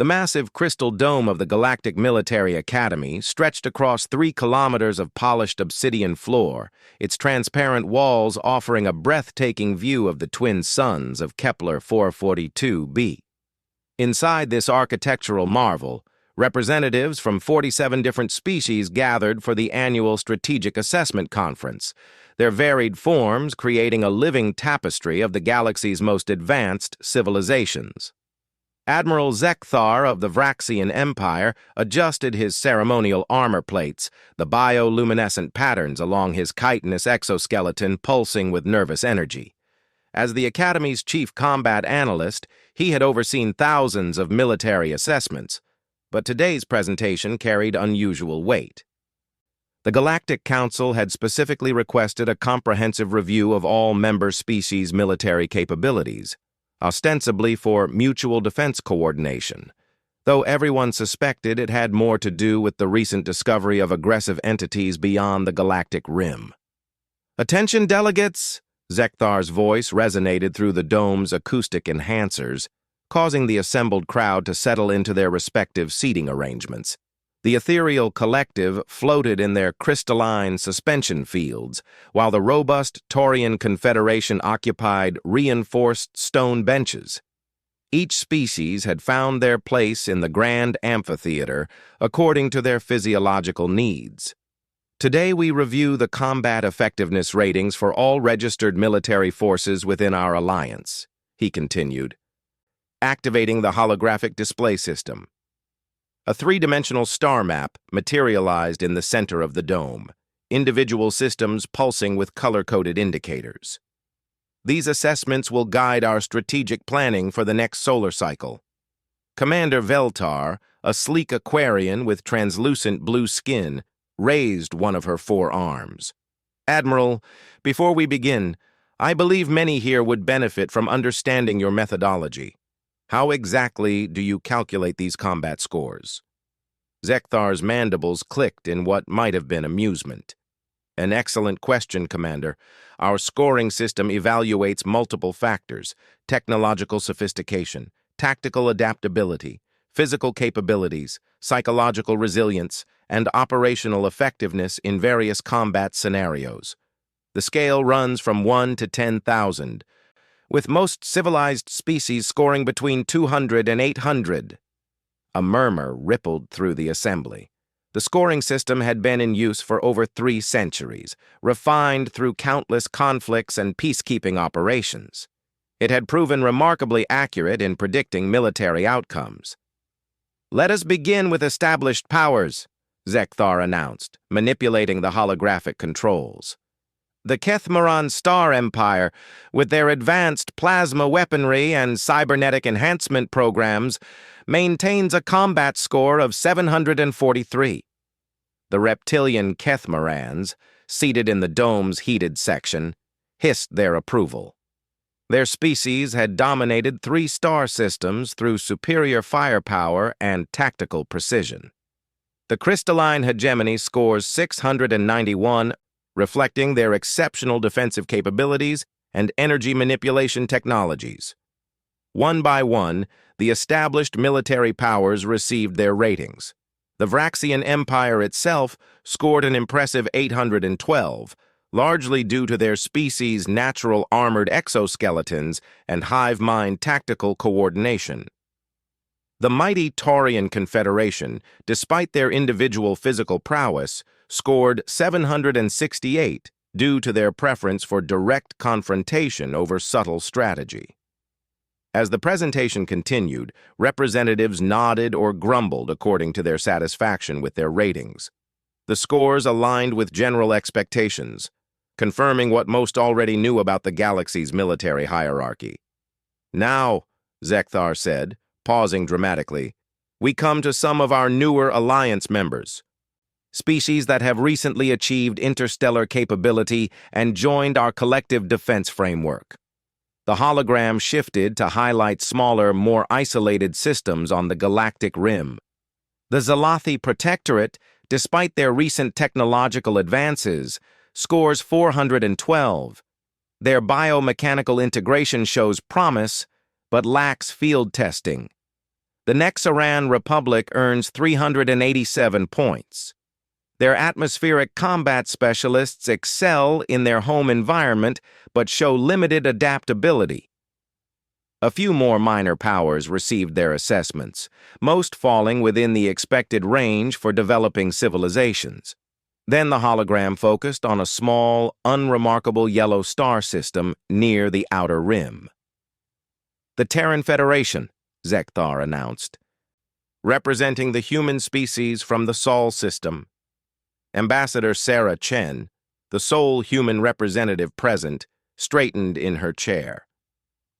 The massive crystal dome of the Galactic Military Academy stretched across 3 kilometers of polished obsidian floor, its transparent walls offering a breathtaking view of the twin suns of Kepler 442b. Inside this architectural marvel, representatives from 47 different species gathered for the annual Strategic Assessment Conference, their varied forms creating a living tapestry of the galaxy's most advanced civilizations. Admiral Zekthar of the Vraxian Empire adjusted his ceremonial armor plates, the bioluminescent patterns along his chitinous exoskeleton pulsing with nervous energy. As the Academy's chief combat analyst, he had overseen thousands of military assessments, but today's presentation carried unusual weight. The Galactic Council had specifically requested a comprehensive review of all member species' military capabilities, ostensibly for mutual defense coordination, though everyone suspected it had more to do with the recent discovery of aggressive entities beyond the galactic rim. "Attention, delegates!" Zekthar's voice resonated through the dome's acoustic enhancers, causing the assembled crowd to settle into their respective seating arrangements. The ethereal collective floated in their crystalline suspension fields, while the robust Taurian Confederation occupied reinforced stone benches. Each species had found their place in the grand amphitheater according to their physiological needs. Today we review the combat effectiveness ratings for all registered military forces within our alliance, he continued, activating the holographic display system. A 3-dimensional star map materialized in the center of the dome, individual systems pulsing with color-coded indicators. These assessments will guide our strategic planning for the next solar cycle. Commander Veltar, a sleek Aquarian with translucent blue skin, raised one of her 4 arms. "Admiral, before we begin, I believe many here would benefit from understanding your methodology. How exactly do you calculate these combat scores?" Zekthar's mandibles clicked in what might have been amusement. "An excellent question, Commander. Our scoring system evaluates multiple factors: technological sophistication, tactical adaptability, physical capabilities, psychological resilience, and operational effectiveness in various combat scenarios. The scale runs from 1 to 10,000, with most civilized species scoring between 200 and 800. A murmur rippled through the assembly. The scoring system had been in use for over 3 centuries, refined through countless conflicts and peacekeeping operations. It had proven remarkably accurate in predicting military outcomes. "Let us begin with established powers," Zekthar announced, manipulating the holographic controls. "The Kethmaran Star Empire, with their advanced plasma weaponry and cybernetic enhancement programs, maintains a combat score of 743. The reptilian Kethmarans, seated in the dome's heated section, hissed their approval. Their species had dominated 3 star systems through superior firepower and tactical precision. The crystalline hegemony scores 691, reflecting their exceptional defensive capabilities and energy manipulation technologies. One by one, the established military powers received their ratings. The Vraxian Empire itself scored an impressive 812, largely due to their species' natural armored exoskeletons and hive mind tactical coordination. The mighty Taurian Confederation, despite their individual physical prowess, scored 768 due to their preference for direct confrontation over subtle strategy. As the presentation continued, representatives nodded or grumbled according to their satisfaction with their ratings. The scores aligned with general expectations, confirming what most already knew about the galaxy's military hierarchy. "Now," Zekthar said, pausing dramatically, "we come to some of our newer alliance members, species that have recently achieved interstellar capability and joined our collective defense framework." The hologram shifted to highlight smaller, more isolated systems on the galactic rim. The Zalathi Protectorate, despite their recent technological advances, scores 412. Their biomechanical integration shows promise, but lacks field testing. The Nexaran Republic earns 387 points. Their atmospheric combat specialists excel in their home environment but show limited adaptability. A few more minor powers received their assessments, most falling within the expected range for developing civilizations. Then the hologram focused on a small, unremarkable yellow star system near the outer rim. The Terran Federation, Zekthar announced, representing the human species from the Sol system. Ambassador Sarah Chen, the sole human representative present, straightened in her chair.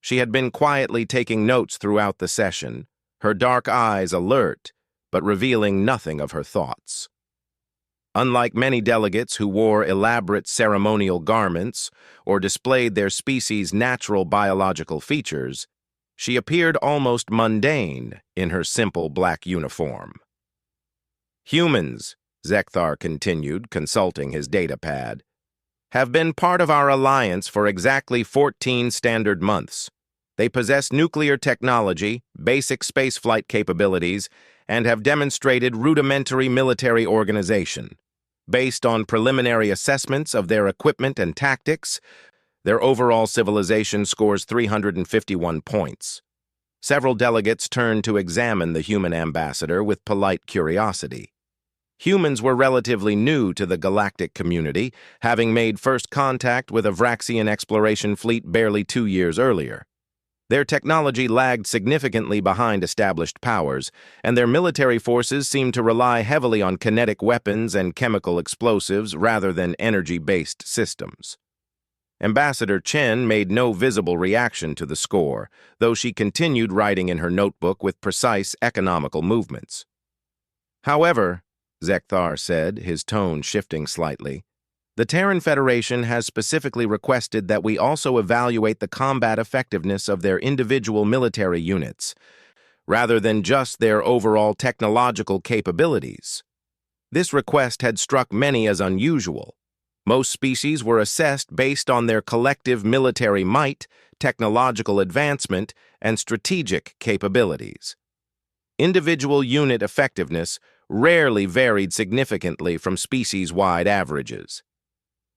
She had been quietly taking notes throughout the session, her dark eyes alert, but revealing nothing of her thoughts. Unlike many delegates who wore elaborate ceremonial garments or displayed their species' natural biological features, she appeared almost mundane in her simple black uniform. Humans, Zekthar continued, consulting his datapad, have been part of our alliance for exactly 14 standard months. They possess nuclear technology, basic spaceflight capabilities, and have demonstrated rudimentary military organization. Based on preliminary assessments of their equipment and tactics, their overall civilization scores 351 points. Several delegates turned to examine the human ambassador with polite curiosity. Humans were relatively new to the galactic community, having made first contact with a Vraxian exploration fleet barely 2 years earlier. Their technology lagged significantly behind established powers, and their military forces seemed to rely heavily on kinetic weapons and chemical explosives rather than energy-based systems. Ambassador Chen made no visible reaction to the score, though she continued writing in her notebook with precise, economical movements. However, Zekthar said, his tone shifting slightly, the Terran Federation has specifically requested that we also evaluate the combat effectiveness of their individual military units, rather than just their overall technological capabilities. This request had struck many as unusual. Most species were assessed based on their collective military might, technological advancement, and strategic capabilities. Individual unit effectiveness rarely varied significantly from species-wide averages.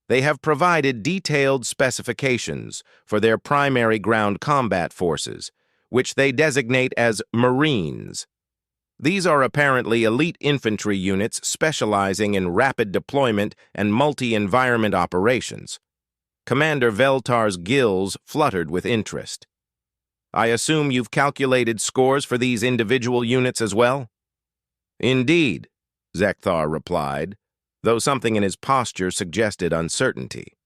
They have provided detailed specifications for their primary ground combat forces, which they designate as Marines. These are apparently elite infantry units specializing in rapid deployment and multi-environment operations. Commander Veltar's gills fluttered with interest. I assume you've calculated scores for these individual units as well? Indeed, Zekthar replied, though something in his posture suggested uncertainty.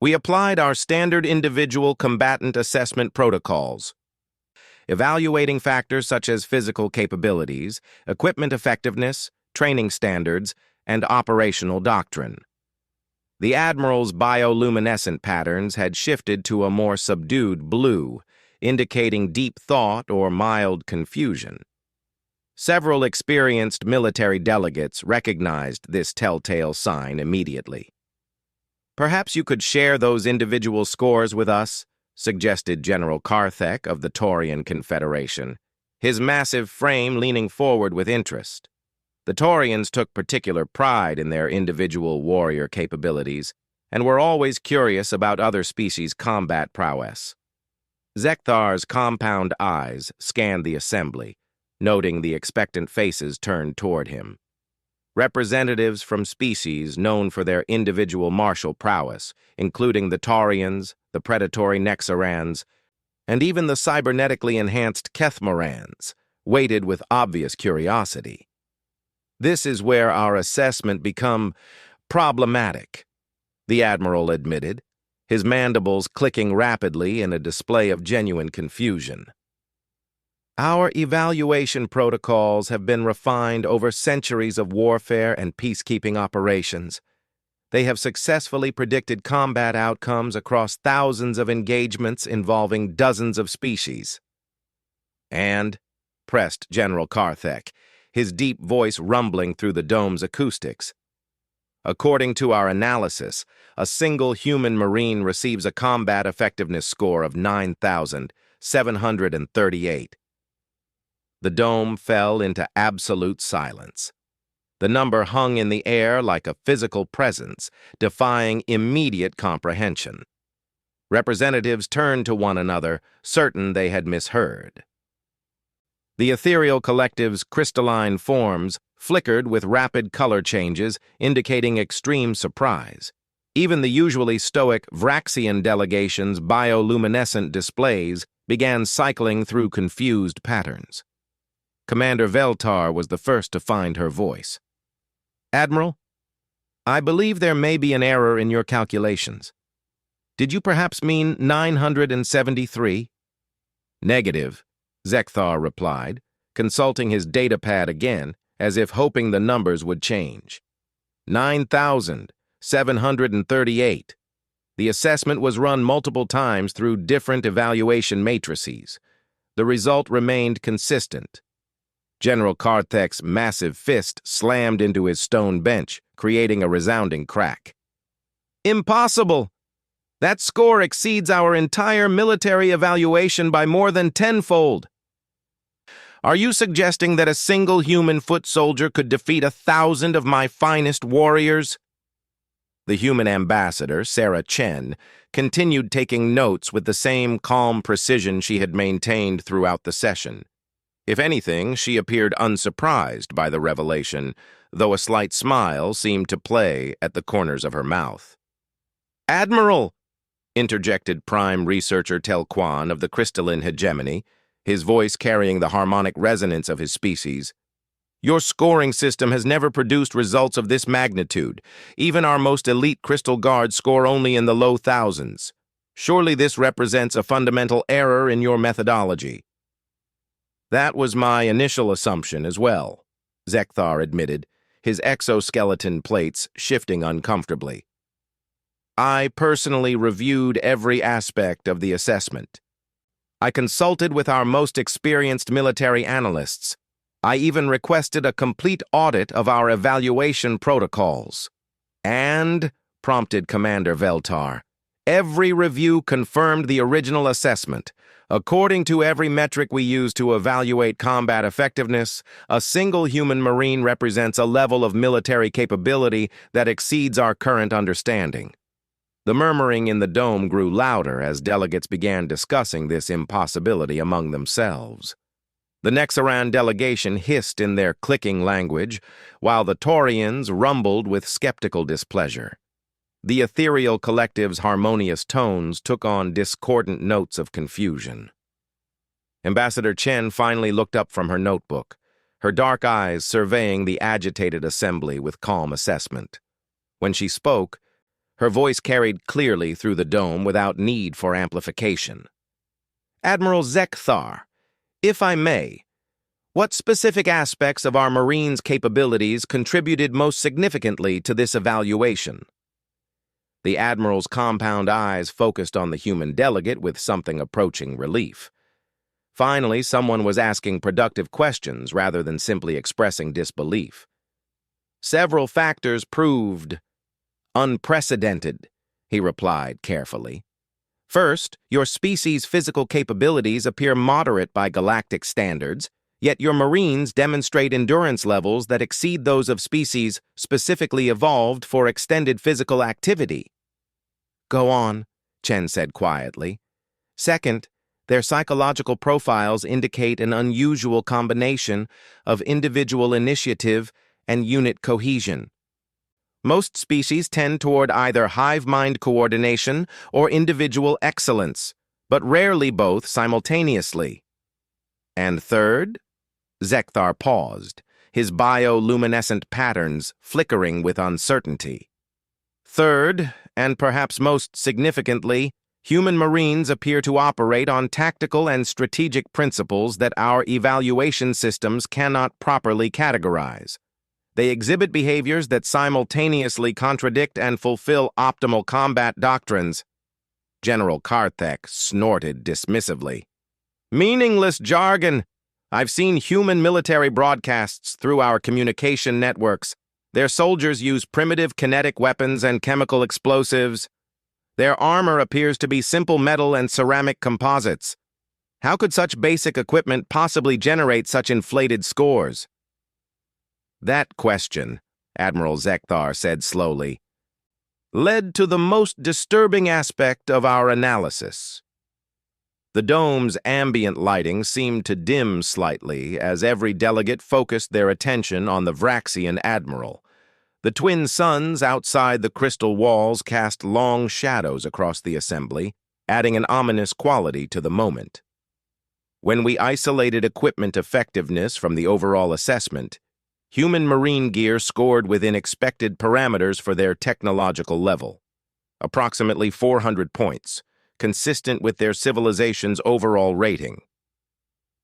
We applied our standard individual combatant assessment protocols, evaluating factors such as physical capabilities, equipment effectiveness, training standards, and operational doctrine. The Admiral's bioluminescent patterns had shifted to a more subdued blue, indicating deep thought or mild confusion. Several experienced military delegates recognized this telltale sign immediately. Perhaps you could share those individual scores with us, suggested General Karthek of the Taurian Confederation, his massive frame leaning forward with interest. The Taurians took particular pride in their individual warrior capabilities and were always curious about other species' combat prowess. Zekthar's compound eyes scanned the assembly, noting the expectant faces turned toward him. Representatives from species known for their individual martial prowess, including the Taurians, the predatory Nexarans, and even the cybernetically enhanced Kethmarans, waited with obvious curiosity. This is where our assessment become problematic, the Admiral admitted, his mandibles clicking rapidly in a display of genuine confusion. Our evaluation protocols have been refined over centuries of warfare and peacekeeping operations. They have successfully predicted combat outcomes across thousands of engagements involving dozens of species. And, pressed General Karthek, his deep voice rumbling through the dome's acoustics, according to our analysis, a single human Marine receives a combat effectiveness score of 9,738. The dome fell into absolute silence. The number hung in the air like a physical presence, defying immediate comprehension. Representatives turned to one another, certain they had misheard. The ethereal collective's crystalline forms flickered with rapid color changes, indicating extreme surprise. Even the usually stoic Vraxian delegation's bioluminescent displays began cycling through confused patterns. Commander Veltar was the first to find her voice. "Admiral, I believe there may be an error in your calculations. Did you perhaps mean 973? "Negative," Zekthar replied, consulting his datapad again, as if hoping the numbers would change. 9,738. The assessment was run multiple times through different evaluation matrices. The result remained consistent. General Karthek's massive fist slammed into his stone bench, creating a resounding crack. "Impossible! That score exceeds our entire military evaluation by more than tenfold. Are you suggesting that a single human foot soldier could defeat 1,000 of my finest warriors?" The human ambassador, Sarah Chen, continued taking notes with the same calm precision she had maintained throughout the session. If anything, she appeared unsurprised by the revelation, though a slight smile seemed to play at the corners of her mouth. "Admiral," interjected Prime Researcher Telquan of the Crystalline Hegemony, his voice carrying the harmonic resonance of his species, "your scoring system has never produced results of this magnitude. Even our most elite Crystal Guards score only in the low thousands. Surely this represents a fundamental error in your methodology." "That was my initial assumption as well," Zekthar admitted, his exoskeleton plates shifting uncomfortably. "I personally reviewed every aspect of the assessment. I consulted with our most experienced military analysts. I even requested a complete audit of our evaluation protocols. And," prompted Commander Veltar, "every review confirmed the original assessment. According to every metric we use to evaluate combat effectiveness, a single human Marine represents a level of military capability that exceeds our current understanding." The murmuring in the dome grew louder as delegates began discussing this impossibility among themselves. The Nexaran delegation hissed in their clicking language, while the Taurians rumbled with skeptical displeasure. The ethereal collective's harmonious tones took on discordant notes of confusion. Ambassador Chen finally looked up from her notebook, her dark eyes surveying the agitated assembly with calm assessment. When she spoke, her voice carried clearly through the dome without need for amplification. "Admiral Zekthar, if I may, what specific aspects of our Marines' capabilities contributed most significantly to this evaluation?" The Admiral's compound eyes focused on the human delegate with something approaching relief. Finally, someone was asking productive questions rather than simply expressing disbelief. "Several factors proved unprecedented," he replied carefully. "First, your species' physical capabilities appear moderate by galactic standards, yet your Marines demonstrate endurance levels that exceed those of species specifically evolved for extended physical activity." "Go on," Chen said quietly. "Second, their psychological profiles indicate an unusual combination of individual initiative and unit cohesion. Most species tend toward either hive-mind coordination or individual excellence, but rarely both simultaneously." "And third?" Zekthar paused, his bioluminescent patterns flickering with uncertainty. "Third, and perhaps most significantly, human Marines appear to operate on tactical and strategic principles that our evaluation systems cannot properly categorize. They exhibit behaviors that simultaneously contradict and fulfill optimal combat doctrines." General Karthek snorted dismissively. "Meaningless jargon! I've seen human military broadcasts through our communication networks. Their soldiers use primitive kinetic weapons and chemical explosives. Their armor appears to be simple metal and ceramic composites. How could such basic equipment possibly generate such inflated scores? That question, Admiral Zekthar said slowly, led to the most disturbing aspect of our analysis. The dome's ambient lighting seemed to dim slightly as every delegate focused their attention on the Vraxian admiral. The twin suns outside the crystal walls cast long shadows across the assembly, adding an ominous quality to the moment. When we isolated equipment effectiveness from the overall assessment, human marine gear scored within expected parameters for their technological level, approximately 400 points, consistent with their civilization's overall rating.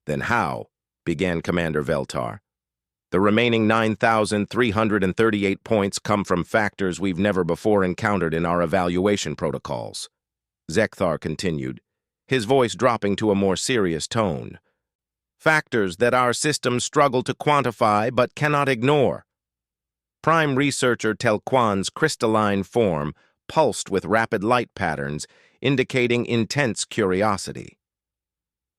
Then how? Began Commander Veltar. The remaining 9,338 points come from factors we've never before encountered in our evaluation protocols. Zekthar continued, his voice dropping to a more serious tone. Factors that our systems struggle to quantify but cannot ignore. Prime researcher Telquan's crystalline form pulsed with rapid light patterns, indicating intense curiosity.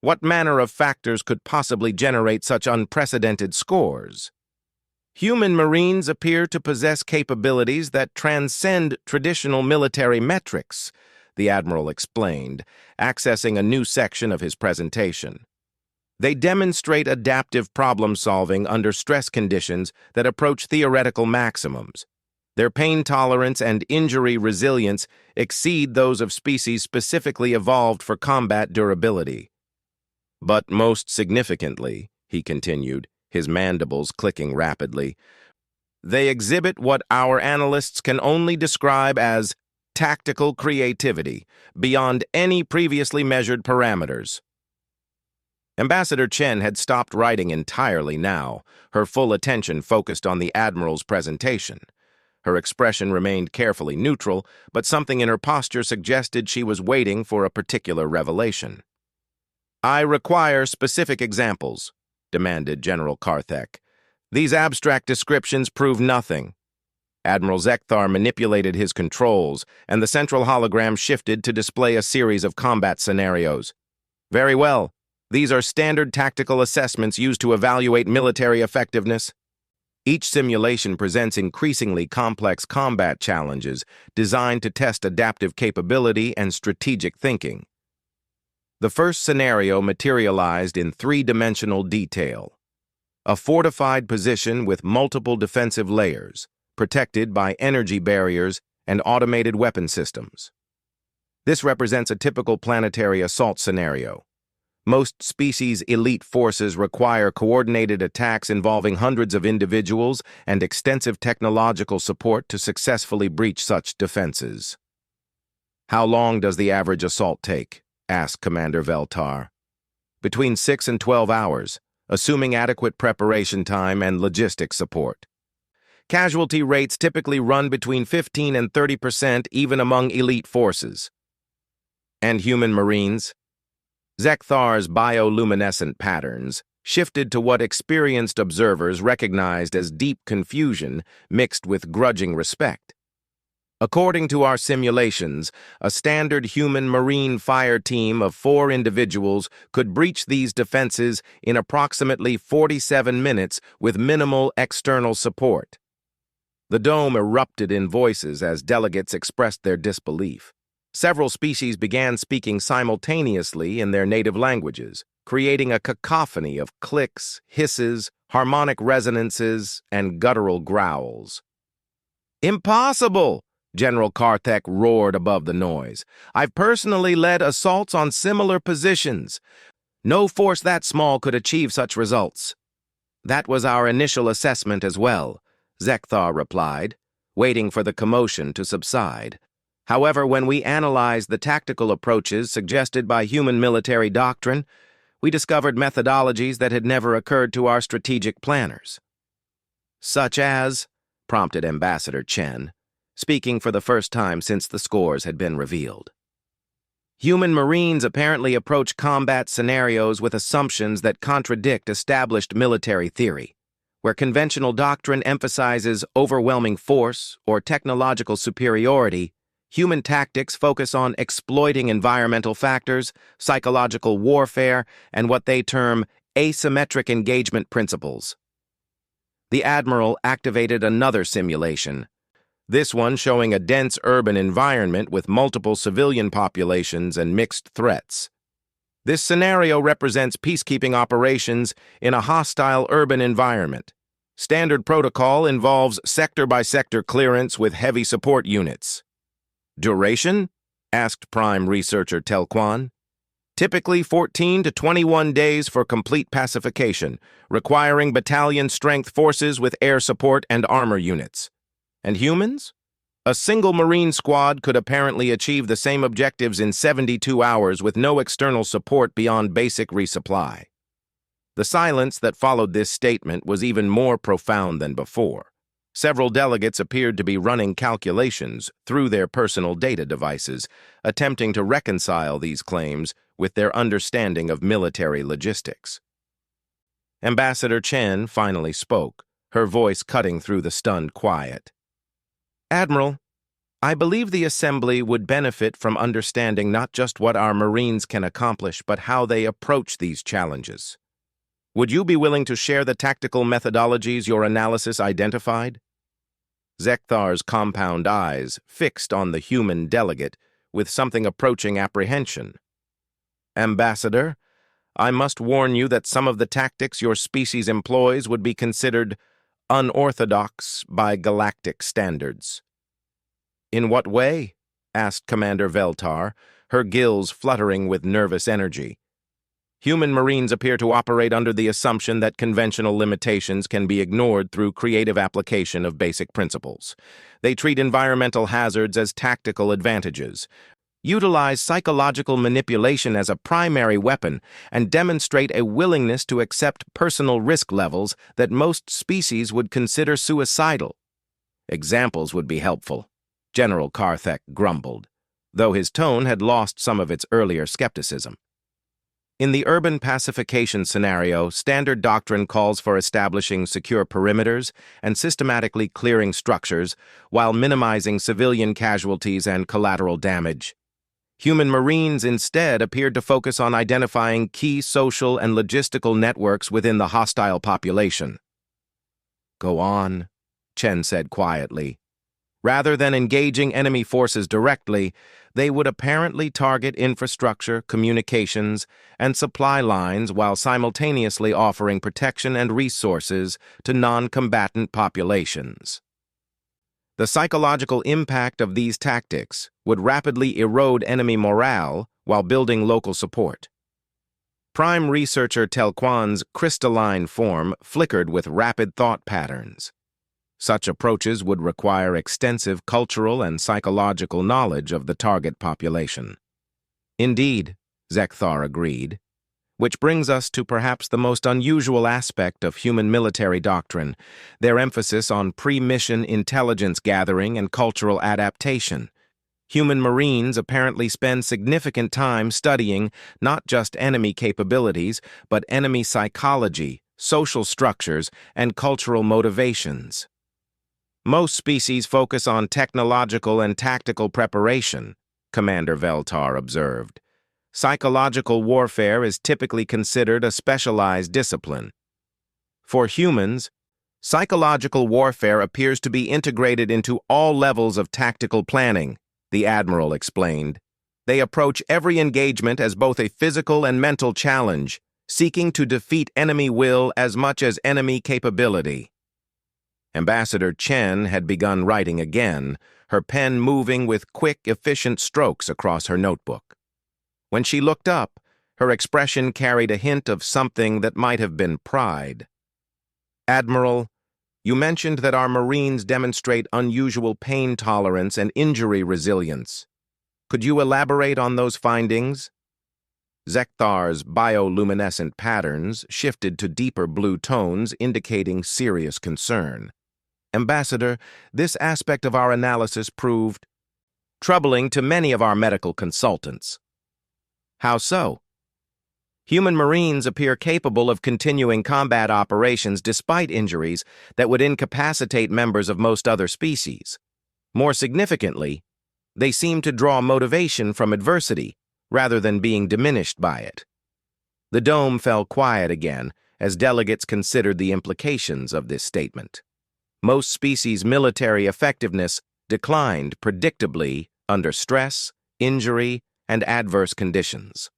What manner of factors could possibly generate such unprecedented scores? Human Marines appear to possess capabilities that transcend traditional military metrics, the Admiral explained, accessing a new section of his presentation. They demonstrate adaptive problem-solving under stress conditions that approach theoretical maximums. Their pain tolerance and injury resilience exceed those of species specifically evolved for combat durability. But most significantly, he continued, his mandibles clicking rapidly, they exhibit what our analysts can only describe as tactical creativity, beyond any previously measured parameters. Ambassador Chen had stopped writing entirely now, her full attention focused on the Admiral's presentation. Her expression remained carefully neutral, but something in her posture suggested she was waiting for a particular revelation. I require specific examples, demanded General Karthek. These abstract descriptions prove nothing. Admiral Zekthar manipulated his controls, and the central hologram shifted to display a series of combat scenarios. Very well. These are standard tactical assessments used to evaluate military effectiveness. Each simulation presents increasingly complex combat challenges designed to test adaptive capability and strategic thinking. The first scenario materialized in three-dimensional detail. A fortified position with multiple defensive layers, protected by energy barriers and automated weapon systems. This represents a typical planetary assault scenario. Most species' elite forces require coordinated attacks involving hundreds of individuals and extensive technological support to successfully breach such defenses. How long does the average assault take? Asked Commander Veltar. Between 6 and 12 hours, assuming adequate preparation time and logistics support. Casualty rates typically run between 15 and 30% even among elite forces. And human Marines? Zekthar's bioluminescent patterns shifted to what experienced observers recognized as deep confusion mixed with grudging respect. According to our simulations, a standard human marine fire team of 4 individuals could breach these defenses in approximately 47 minutes with minimal external support. The dome erupted in voices as delegates expressed their disbelief. Several species began speaking simultaneously in their native languages, creating a cacophony of clicks, hisses, harmonic resonances, and guttural growls. Impossible! General Karthek roared above the noise. I've personally led assaults on similar positions. No force that small could achieve such results. That was our initial assessment as well, Zekthar replied, waiting for the commotion to subside. However, when we analyzed the tactical approaches suggested by human military doctrine, we discovered methodologies that had never occurred to our strategic planners. Such as, prompted Ambassador Chen, speaking for the first time since the scores had been revealed. Human Marines apparently approach combat scenarios with assumptions that contradict established military theory, where conventional doctrine emphasizes overwhelming force or technological superiority. Human tactics focus on exploiting environmental factors, psychological warfare, and what they term asymmetric engagement principles. The Admiral activated another simulation, this one showing a dense urban environment with multiple civilian populations and mixed threats. This scenario represents peacekeeping operations in a hostile urban environment. Standard protocol involves sector-by-sector clearance with heavy support units. Duration? Asked Prime Researcher Telquan. Typically 14 to 21 days for complete pacification, requiring battalion-strength forces with air support and armor units. And humans? A single Marine squad could apparently achieve the same objectives in 72 hours with no external support beyond basic resupply. The silence that followed this statement was even more profound than before. Several delegates appeared to be running calculations through their personal data devices, attempting to reconcile these claims with their understanding of military logistics. Ambassador Chen finally spoke, her voice cutting through the stunned quiet. Admiral, I believe the Assembly would benefit from understanding not just what our Marines can accomplish, but how they approach these challenges. Would you be willing to share the tactical methodologies your analysis identified? Zekthar's compound eyes fixed on the human delegate with something approaching apprehension. Ambassador, I must warn you that some of the tactics your species employs would be considered unorthodox by galactic standards. In what way? Asked Commander Veltar, her gills fluttering with nervous energy. Human Marines appear to operate under the assumption that conventional limitations can be ignored through creative application of basic principles. They treat environmental hazards as tactical advantages, utilize psychological manipulation as a primary weapon, and demonstrate a willingness to accept personal risk levels that most species would consider suicidal. Examples would be helpful, General Karthek grumbled, though his tone had lost some of its earlier skepticism. In the urban pacification scenario, standard doctrine calls for establishing secure perimeters and systematically clearing structures while minimizing civilian casualties and collateral damage. Human Marines instead appeared to focus on identifying key social and logistical networks within the hostile population. Go on, Chen said quietly. Rather than engaging enemy forces directly, they would apparently target infrastructure, communications, and supply lines while simultaneously offering protection and resources to non-combatant populations. The psychological impact of these tactics would rapidly erode enemy morale while building local support. Prime Researcher Telquan's crystalline form flickered with rapid thought patterns. Such approaches would require extensive cultural and psychological knowledge of the target population. Indeed, Zekthar agreed, which brings us to perhaps the most unusual aspect of human military doctrine, their emphasis on pre-mission intelligence gathering and cultural adaptation. Human Marines apparently spend significant time studying not just enemy capabilities, but enemy psychology, social structures, and cultural motivations. Most species focus on technological and tactical preparation, Commander Veltar observed. Psychological warfare is typically considered a specialized discipline. For humans, psychological warfare appears to be integrated into all levels of tactical planning, the Admiral explained. They approach every engagement as both a physical and mental challenge, seeking to defeat enemy will as much as enemy capability. Ambassador Chen had begun writing again, her pen moving with quick, efficient strokes across her notebook. When she looked up, her expression carried a hint of something that might have been pride. Admiral, you mentioned that our Marines demonstrate unusual pain tolerance and injury resilience. Could you elaborate on those findings? Zekthar's bioluminescent patterns shifted to deeper blue tones, indicating serious concern. Ambassador, this aspect of our analysis proved troubling to many of our medical consultants. How so? Human Marines appear capable of continuing combat operations despite injuries that would incapacitate members of most other species. More significantly, They seem to draw motivation from adversity, rather than being diminished by it. The dome fell quiet again as delegates considered the implications of this statement. Most species' military effectiveness declined predictably under stress, injury, and adverse conditions.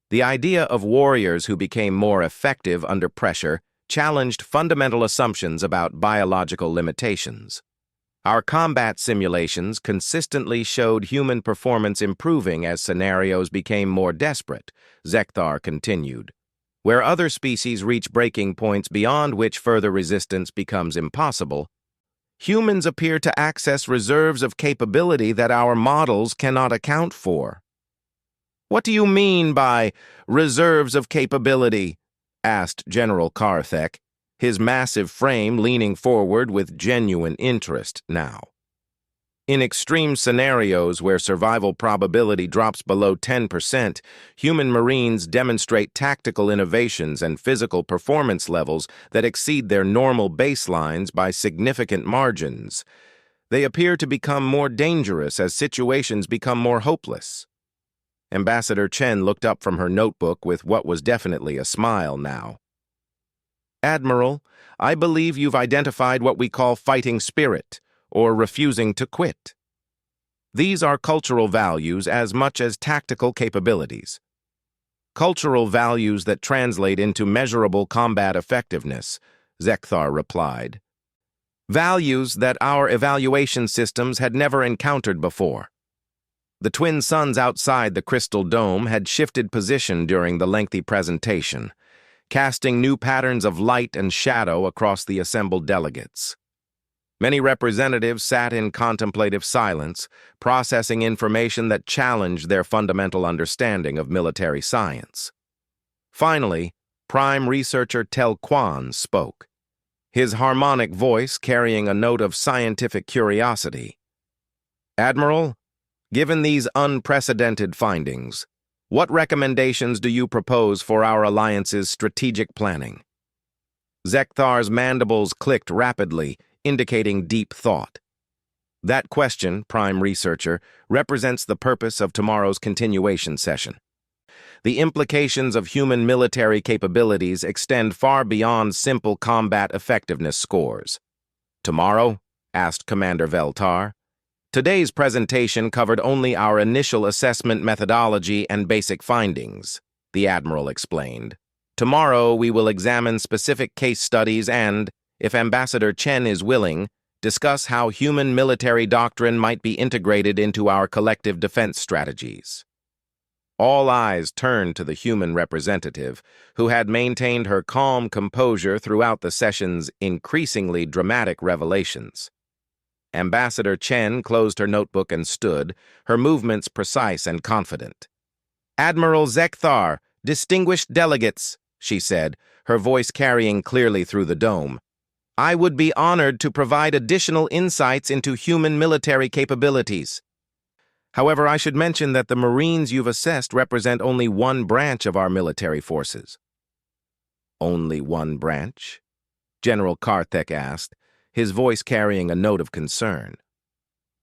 The idea of warriors who became more effective under pressure challenged fundamental assumptions about biological limitations. Our combat simulations consistently showed human performance improving as scenarios became more desperate, Zekthar continued. Where other species reach breaking points beyond which further resistance becomes impossible, humans appear to access reserves of capability that our models cannot account for. "What do you mean by reserves of capability?" asked General Karthek, his massive frame leaning forward with genuine interest now. In extreme scenarios where survival probability drops below 10%, human Marines demonstrate tactical innovations and physical performance levels that exceed their normal baselines by significant margins. They appear to become more dangerous as situations become more hopeless. Ambassador Chen looked up from her notebook with what was definitely a smile now. "Admiral, I believe you've identified what we call fighting spirit, or refusing to quit. These are cultural values as much as tactical capabilities. Cultural values that translate into measurable combat effectiveness," Zekthar replied. "Values that our evaluation systems had never encountered before." The twin suns outside the crystal dome had shifted position during the lengthy presentation, casting new patterns of light and shadow across the assembled delegates. Many representatives sat in contemplative silence, processing information that challenged their fundamental understanding of military science. Finally, Prime Researcher Tel Quan spoke, his harmonic voice carrying a note of scientific curiosity. "Admiral, given these unprecedented findings, what recommendations do you propose for our alliance's strategic planning?" Zekthar's mandibles clicked rapidly, indicating deep thought. That question, Prime Researcher, represents the purpose of tomorrow's continuation session. The implications of human military capabilities extend far beyond simple combat effectiveness scores. "Tomorrow?" asked Commander Veltar. "Today's presentation covered only our initial assessment methodology and basic findings," the Admiral explained. "Tomorrow we will examine specific case studies and, if Ambassador Chen is willing, discuss how human military doctrine might be integrated into our collective defense strategies." All eyes turned to the human representative, who had maintained her calm composure throughout the session's increasingly dramatic revelations. Ambassador Chen closed her notebook and stood, her movements precise and confident. "Admiral Zekthar, distinguished delegates," she said, her voice carrying clearly through the dome, "I would be honored to provide additional insights into human military capabilities. However, I should mention that the Marines you've assessed represent only one branch of our military forces." "Only one branch?" General Karthek asked, his voice carrying a note of concern.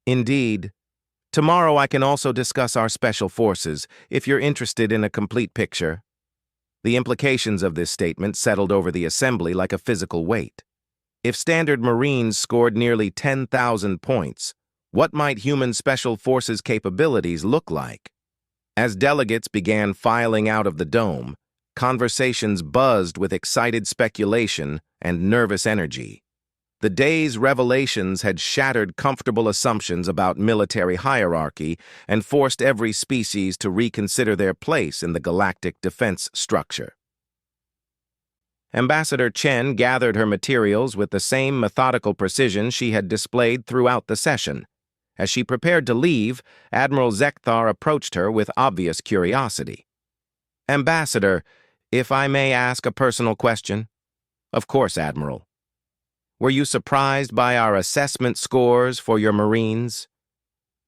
"Indeed. Tomorrow I can also discuss our special forces, if you're interested in a complete picture." The implications of this statement settled over the assembly like a physical weight. If standard Marines scored nearly 10,000 points, what might human special forces capabilities look like? As delegates began filing out of the dome, conversations buzzed with excited speculation and nervous energy. The day's revelations had shattered comfortable assumptions about military hierarchy and forced every species to reconsider their place in the galactic defense structure. Ambassador Chen gathered her materials with the same methodical precision she had displayed throughout the session. As she prepared to leave, Admiral Zekthar approached her with obvious curiosity. "Ambassador, if I may ask a personal question?" "Of course, Admiral." "Were you surprised by our assessment scores for your Marines?"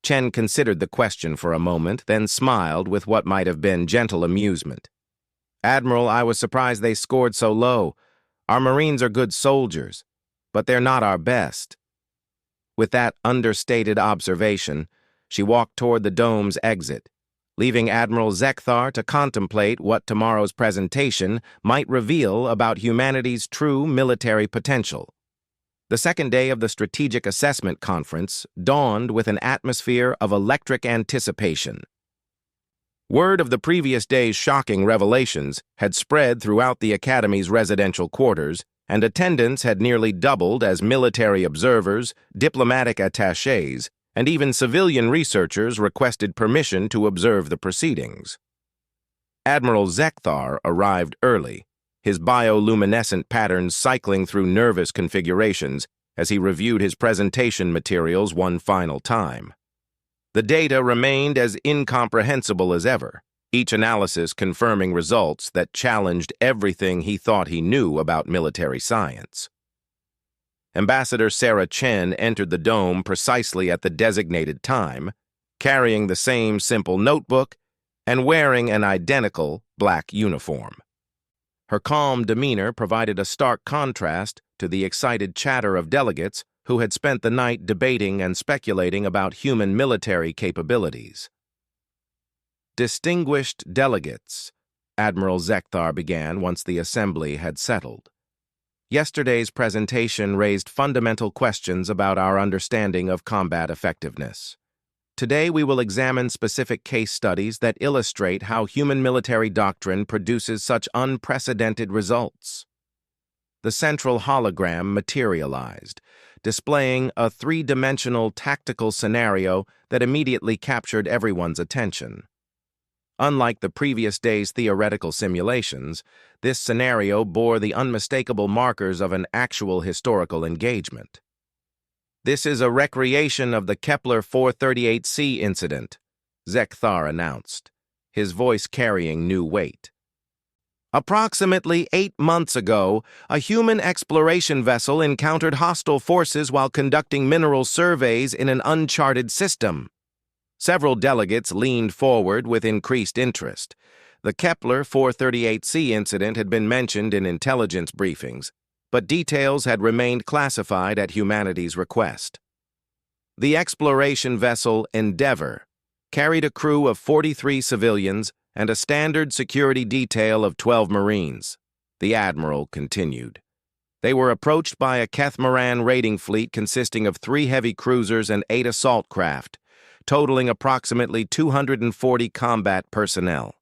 Chen considered the question for a moment, then smiled with what might have been gentle amusement. "Admiral, I was surprised they scored so low. Our Marines are good soldiers, but they're not our best." With that understated observation, she walked toward the dome's exit, leaving Admiral Zekthar to contemplate what tomorrow's presentation might reveal about humanity's true military potential. The second day of the Strategic Assessment Conference dawned with an atmosphere of electric anticipation. Word of the previous day's shocking revelations had spread throughout the Academy's residential quarters, and attendance had nearly doubled as military observers, diplomatic attachés, and even civilian researchers requested permission to observe the proceedings. Admiral Zekthar arrived early, his bioluminescent patterns cycling through nervous configurations as he reviewed his presentation materials one final time. The data remained as incomprehensible as ever, each analysis confirming results that challenged everything he thought he knew about military science. Ambassador Sarah Chen entered the dome precisely at the designated time, carrying the same simple notebook and wearing an identical black uniform. Her calm demeanor provided a stark contrast to the excited chatter of delegates who had spent the night debating and speculating about human military capabilities. Distinguished delegates, Admiral Zekthar began once the assembly had settled. Yesterday's presentation raised fundamental questions about our understanding of combat effectiveness. Today we will examine specific case studies that illustrate how human military doctrine produces such unprecedented results. The central hologram materialized, displaying a three-dimensional tactical scenario that immediately captured everyone's attention. Unlike the previous day's theoretical simulations, this scenario bore the unmistakable markers of an actual historical engagement. "This is a recreation of the Kepler 438c incident," Zekthar announced, his voice carrying new weight. "Approximately 8 months ago, a human exploration vessel encountered hostile forces while conducting mineral surveys in an uncharted system." Several delegates leaned forward with increased interest. The Kepler 438c incident had been mentioned in intelligence briefings, but details had remained classified at humanity's request. The exploration vessel Endeavour carried a crew of 43 civilians and a standard security detail of 12 Marines, the Admiral continued. They were approached by a Kethmoran raiding fleet consisting of 3 heavy cruisers and 8 assault craft, totaling approximately 240 combat personnel.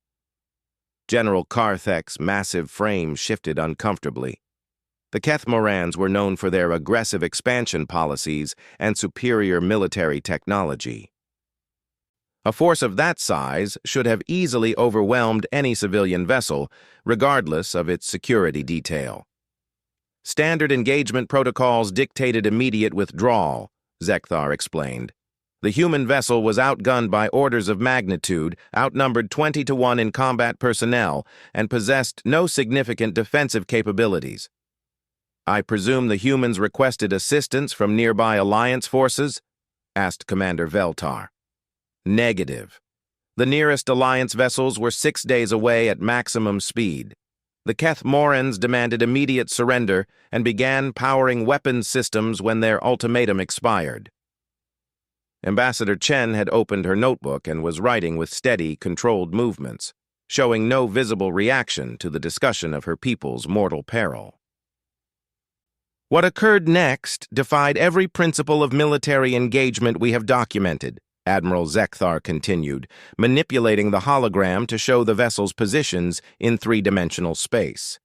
General Karthek's massive frame shifted uncomfortably. The Kethmorans were known for their aggressive expansion policies and superior military technology. A force of that size should have easily overwhelmed any civilian vessel, regardless of its security detail. Standard engagement protocols dictated immediate withdrawal, Zekthar explained. The human vessel was outgunned by orders of magnitude, outnumbered 20 to 1 in combat personnel, and possessed no significant defensive capabilities. "I presume the humans requested assistance from nearby Alliance forces?" asked Commander Veltar. "Negative. The nearest Alliance vessels were 6 days away at maximum speed. The Kethmorans demanded immediate surrender and began powering weapons systems when their ultimatum expired." Ambassador Chen had opened her notebook and was writing with steady, controlled movements, showing no visible reaction to the discussion of her people's mortal peril. "What occurred next defied every principle of military engagement we have documented," Admiral Zekthar continued, manipulating the hologram to show the vessel's positions in 3-dimensional space.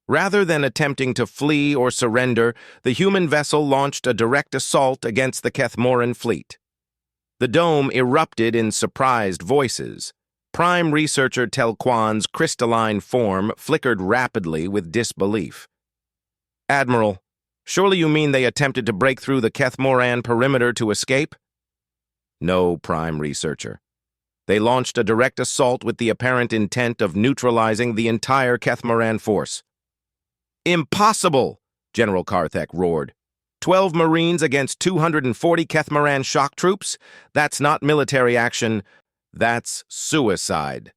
Rather than attempting to flee or surrender, the human vessel launched a direct assault against the Kethmoran fleet. The dome erupted in surprised voices. Prime Researcher Telquan's crystalline form flickered rapidly with disbelief. "Admiral, surely you mean they attempted to break through the Kethmoran perimeter to escape?" "No, Prime Researcher. They launched a direct assault with the apparent intent of neutralizing the entire Kethmoran force." "Impossible!" General Karthek roared. 12 Marines against 240 Kethmoran shock troops? That's not military action, that's suicide.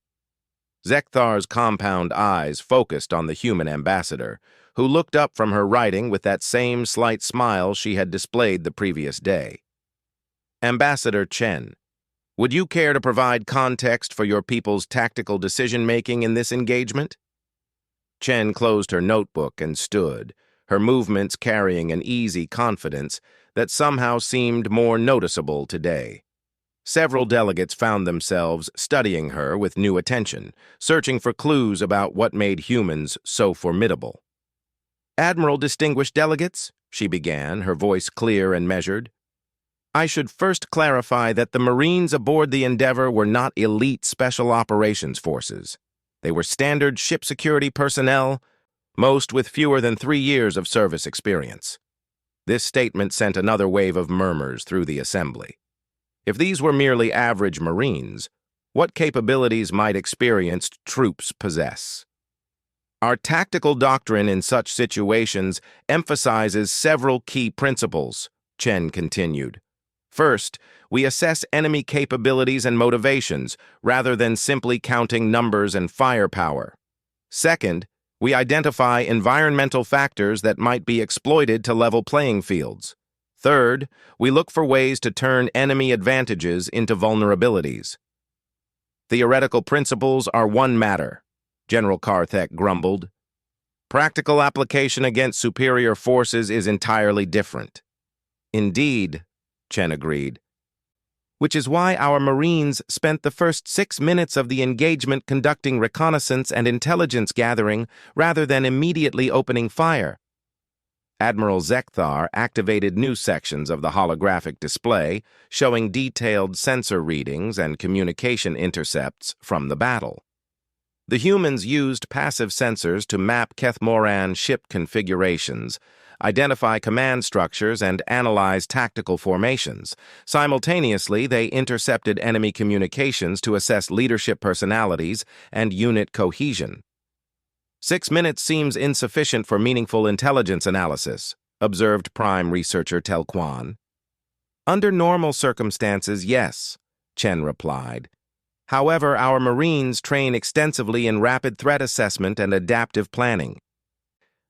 Zekthar's compound eyes focused on the human ambassador, who looked up from her writing with that same slight smile she had displayed the previous day. "Ambassador Chen, Would you care to provide context for your people's tactical decision-making in this engagement? Chen closed her notebook and stood, her movements carrying an easy confidence that somehow seemed more noticeable today. Several delegates found themselves studying her with new attention, searching for clues about what made humans so formidable. "Admiral, distinguished delegates," she began, her voice clear and measured, "I should first clarify that the Marines aboard the Endeavour were not elite special operations forces. They were standard ship security personnel, most with fewer than 3 years of service experience." This statement sent another wave of murmurs through the assembly. If these were merely average Marines, what capabilities might experienced troops possess? "Our tactical doctrine in such situations emphasizes several key principles," Chen continued. "First, we assess enemy capabilities and motivations, rather than simply counting numbers and firepower. Second, we identify environmental factors that might be exploited to level playing fields. Third, we look for ways to turn enemy advantages into vulnerabilities." "Theoretical principles are one matter," General Karthek grumbled. "Practical application against superior forces is entirely different." "Indeed," Chen agreed. "Which is why our Marines spent the first 6 minutes of the engagement conducting reconnaissance and intelligence gathering rather than immediately opening fire." Admiral Zekthar activated new sections of the holographic display, showing detailed sensor readings and communication intercepts from the battle. The humans used passive sensors to map Kethmoran ship configurations, identify command structures, and analyze tactical formations. Simultaneously, they intercepted enemy communications to assess leadership personalities and unit cohesion. 6 minutes seems insufficient for meaningful intelligence analysis, observed Prime Researcher Telquan. "Under normal circumstances, yes," Chen replied. "However, our Marines train extensively in rapid threat assessment and adaptive planning.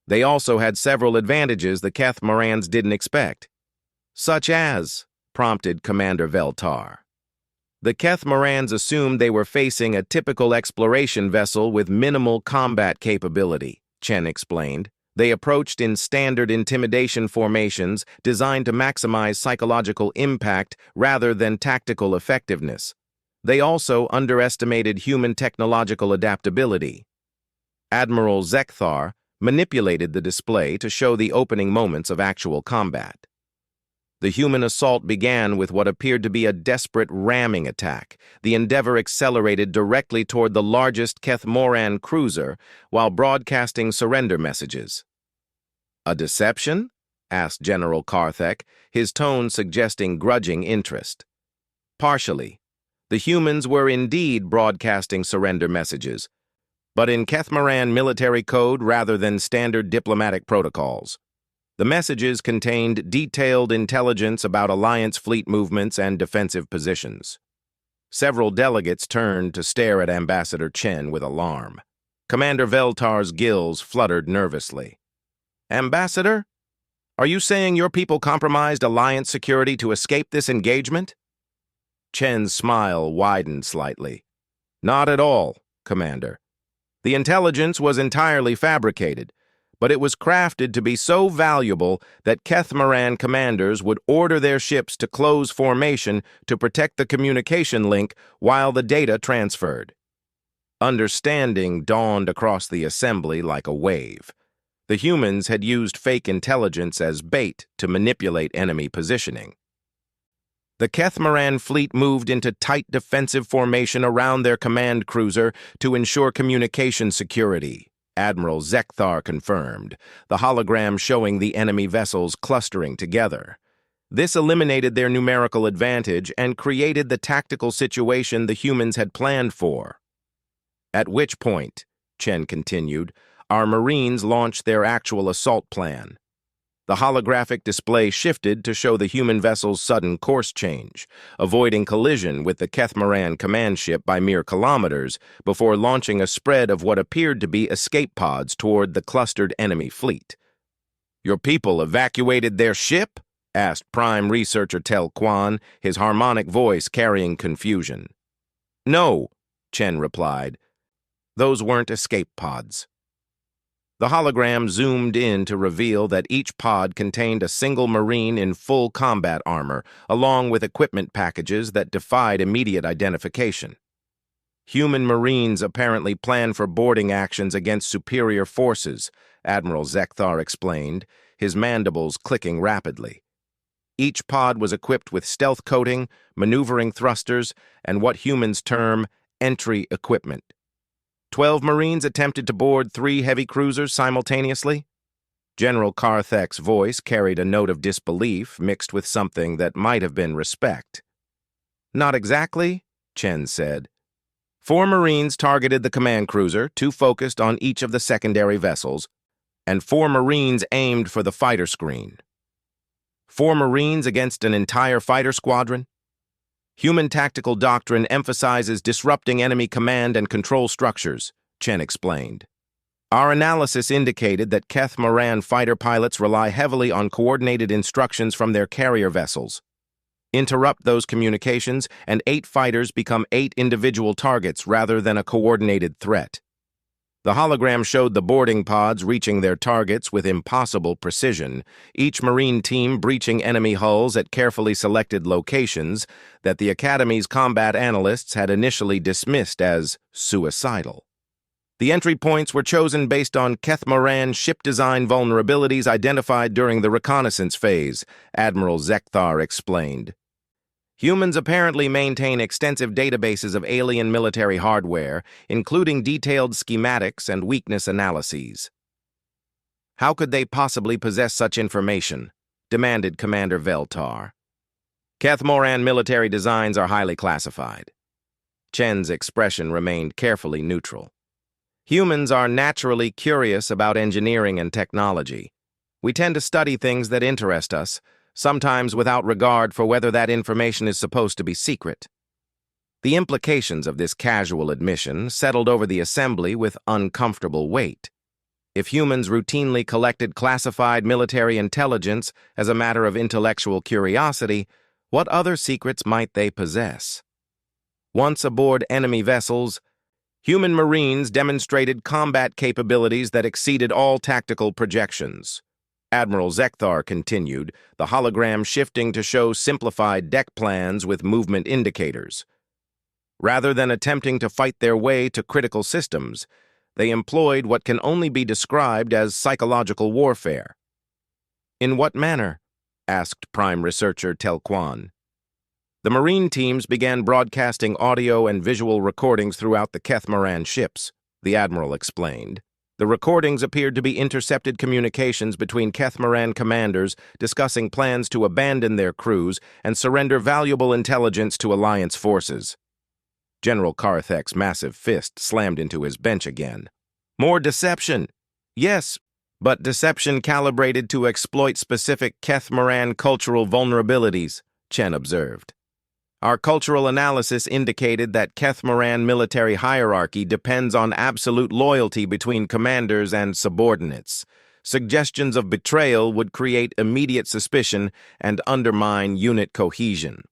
They also had several advantages the Kethmorans didn't expect." "Such as," prompted Commander Veltar. "The Kethmorans assumed they were facing a typical exploration vessel with minimal combat capability," Chen explained. "They approached in standard intimidation formations designed to maximize psychological impact rather than tactical effectiveness. They also underestimated human technological adaptability." Admiral Zekthar manipulated the display to show the opening moments of actual combat. The human assault began with what appeared to be a desperate ramming attack. The Endeavour accelerated directly toward the largest Kethmoran cruiser while broadcasting surrender messages. "A deception?" asked General Karthek, his tone suggesting grudging interest. "Partially. The humans were indeed broadcasting surrender messages, but in Kethmoran military code rather than standard diplomatic protocols. The messages contained detailed intelligence about Alliance fleet movements and defensive positions." Several delegates turned to stare at Ambassador Chen with alarm. Commander Veltar's gills fluttered nervously. "Ambassador, are you saying your people compromised Alliance security to escape this engagement?" Chen's smile widened slightly. "Not at all, Commander. The intelligence was entirely fabricated, but it was crafted to be so valuable that Kethmoran commanders would order their ships to close formation to protect the communication link while the data transferred." Understanding dawned across the assembly like a wave. The humans had used fake intelligence as bait to manipulate enemy positioning. The Kethmoran fleet moved into tight defensive formation around their command cruiser to ensure communication security, Admiral Zekthar confirmed, the hologram showing the enemy vessels clustering together. This eliminated their numerical advantage and created the tactical situation the humans had planned for. "At which point," Chen continued, "our Marines launched their actual assault plan. The holographic display shifted to show the human vessel's sudden course change, avoiding collision with the Kethmoran command ship by mere kilometers before launching a spread of what appeared to be escape pods toward the clustered enemy fleet." "Your people evacuated their ship?" asked Prime Researcher Tel Quan, his harmonic voice carrying confusion. No, Chen replied. Those weren't escape pods. The hologram zoomed in to reveal that each pod contained a single Marine in full combat armor, along with equipment packages that defied immediate identification. Human Marines apparently planned for boarding actions against superior forces, Admiral Zekthar explained, his mandibles clicking rapidly. Each pod was equipped with stealth coating, maneuvering thrusters, and what humans term entry equipment. 12 Marines attempted to board 3 heavy cruisers simultaneously? General Karthek's voice carried a note of disbelief mixed with something that might have been respect. Not exactly, Chen said. 4 Marines targeted the command cruiser, 2 focused on each of the secondary vessels, and 4 Marines aimed for the fighter screen. 4 Marines against an entire fighter squadron? Human tactical doctrine emphasizes disrupting enemy command and control structures, Chen explained. Our analysis indicated that Keth Moran fighter pilots rely heavily on coordinated instructions from their carrier vessels. Interrupt those communications, and 8 fighters become 8 individual targets rather than a coordinated threat. The hologram showed the boarding pods reaching their targets with impossible precision, each Marine team breaching enemy hulls at carefully selected locations that the Academy's combat analysts had initially dismissed as suicidal. The entry points were chosen based on Keth Moran ship design vulnerabilities identified during the reconnaissance phase, Admiral Zekthar explained. Humans apparently maintain extensive databases of alien military hardware, including detailed schematics and weakness analyses. How could they possibly possess such information? Demanded Commander Veltar. Keth Moran military designs are highly classified. Chen's expression remained carefully neutral. Humans are naturally curious about engineering and technology. We tend to study things that interest us, sometimes without regard for whether that information is supposed to be secret. The implications of this casual admission settled over the assembly with uncomfortable weight. If humans routinely collected classified military intelligence as a matter of intellectual curiosity, what other secrets might they possess? Once aboard enemy vessels, human Marines demonstrated combat capabilities that exceeded all tactical projections. Admiral Zekthar continued, the hologram shifting to show simplified deck plans with movement indicators. Rather than attempting to fight their way to critical systems, they employed what can only be described as psychological warfare. In what manner? Asked Prime Researcher Tel Quan. The Marine teams began broadcasting audio and visual recordings throughout the Keth Moran ships, the Admiral explained. The recordings appeared to be intercepted communications between Keth Moran commanders discussing plans to abandon their crews and surrender valuable intelligence to Alliance forces. General Karthek's massive fist slammed into his bench again. More deception. Yes, but deception calibrated to exploit specific Keth Moran cultural vulnerabilities, Chen observed. Our cultural analysis indicated that Keth Moran military hierarchy depends on absolute loyalty between commanders and subordinates. Suggestions of betrayal would create immediate suspicion and undermine unit cohesion.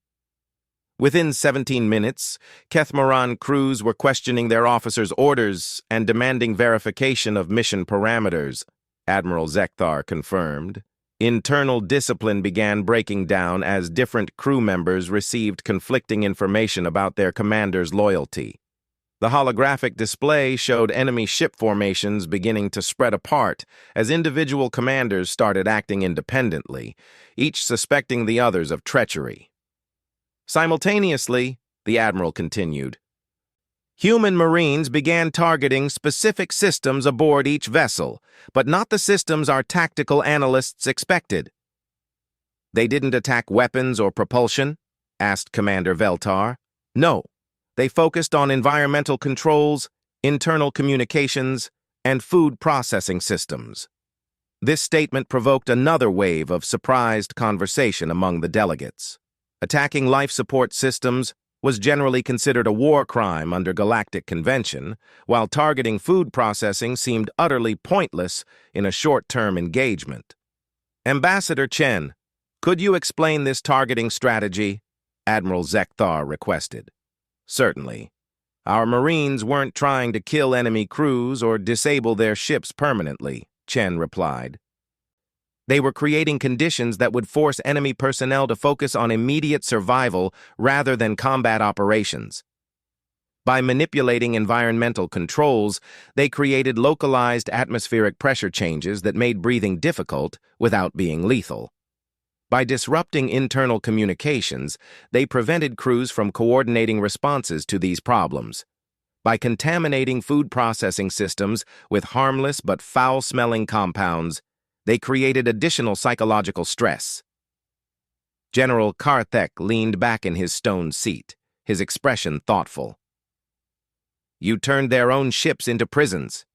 Within 17 minutes, Keth Moran crews were questioning their officers' orders and demanding verification of mission parameters, Admiral Zekthar confirmed. Internal discipline began breaking down as different crew members received conflicting information about their commander's loyalty. The holographic display showed enemy ship formations beginning to spread apart as individual commanders started acting independently, each suspecting the others of treachery. Simultaneously, the Admiral continued, human Marines began targeting specific systems aboard each vessel, but not the systems our tactical analysts expected. They didn't attack weapons or propulsion? Asked Commander Veltar. No, they focused on environmental controls, internal communications, and food processing systems. This statement provoked another wave of surprised conversation among the delegates. Attacking life support systems was generally considered a war crime under Galactic Convention, while targeting food processing seemed utterly pointless in a short-term engagement. Ambassador Chen, Could you explain this targeting strategy? Admiral Zekthar requested. Certainly. Our Marines weren't trying to kill enemy crews or disable their ships permanently, Chen replied. They were creating conditions that would force enemy personnel to focus on immediate survival rather than combat operations. By manipulating environmental controls, they created localized atmospheric pressure changes that made breathing difficult without being lethal. By disrupting internal communications, they prevented crews from coordinating responses to these problems. By contaminating food processing systems with harmless but foul-smelling compounds, they created additional psychological stress. General Karthek leaned back in his stone seat, his expression thoughtful. You turned their own ships into prisons.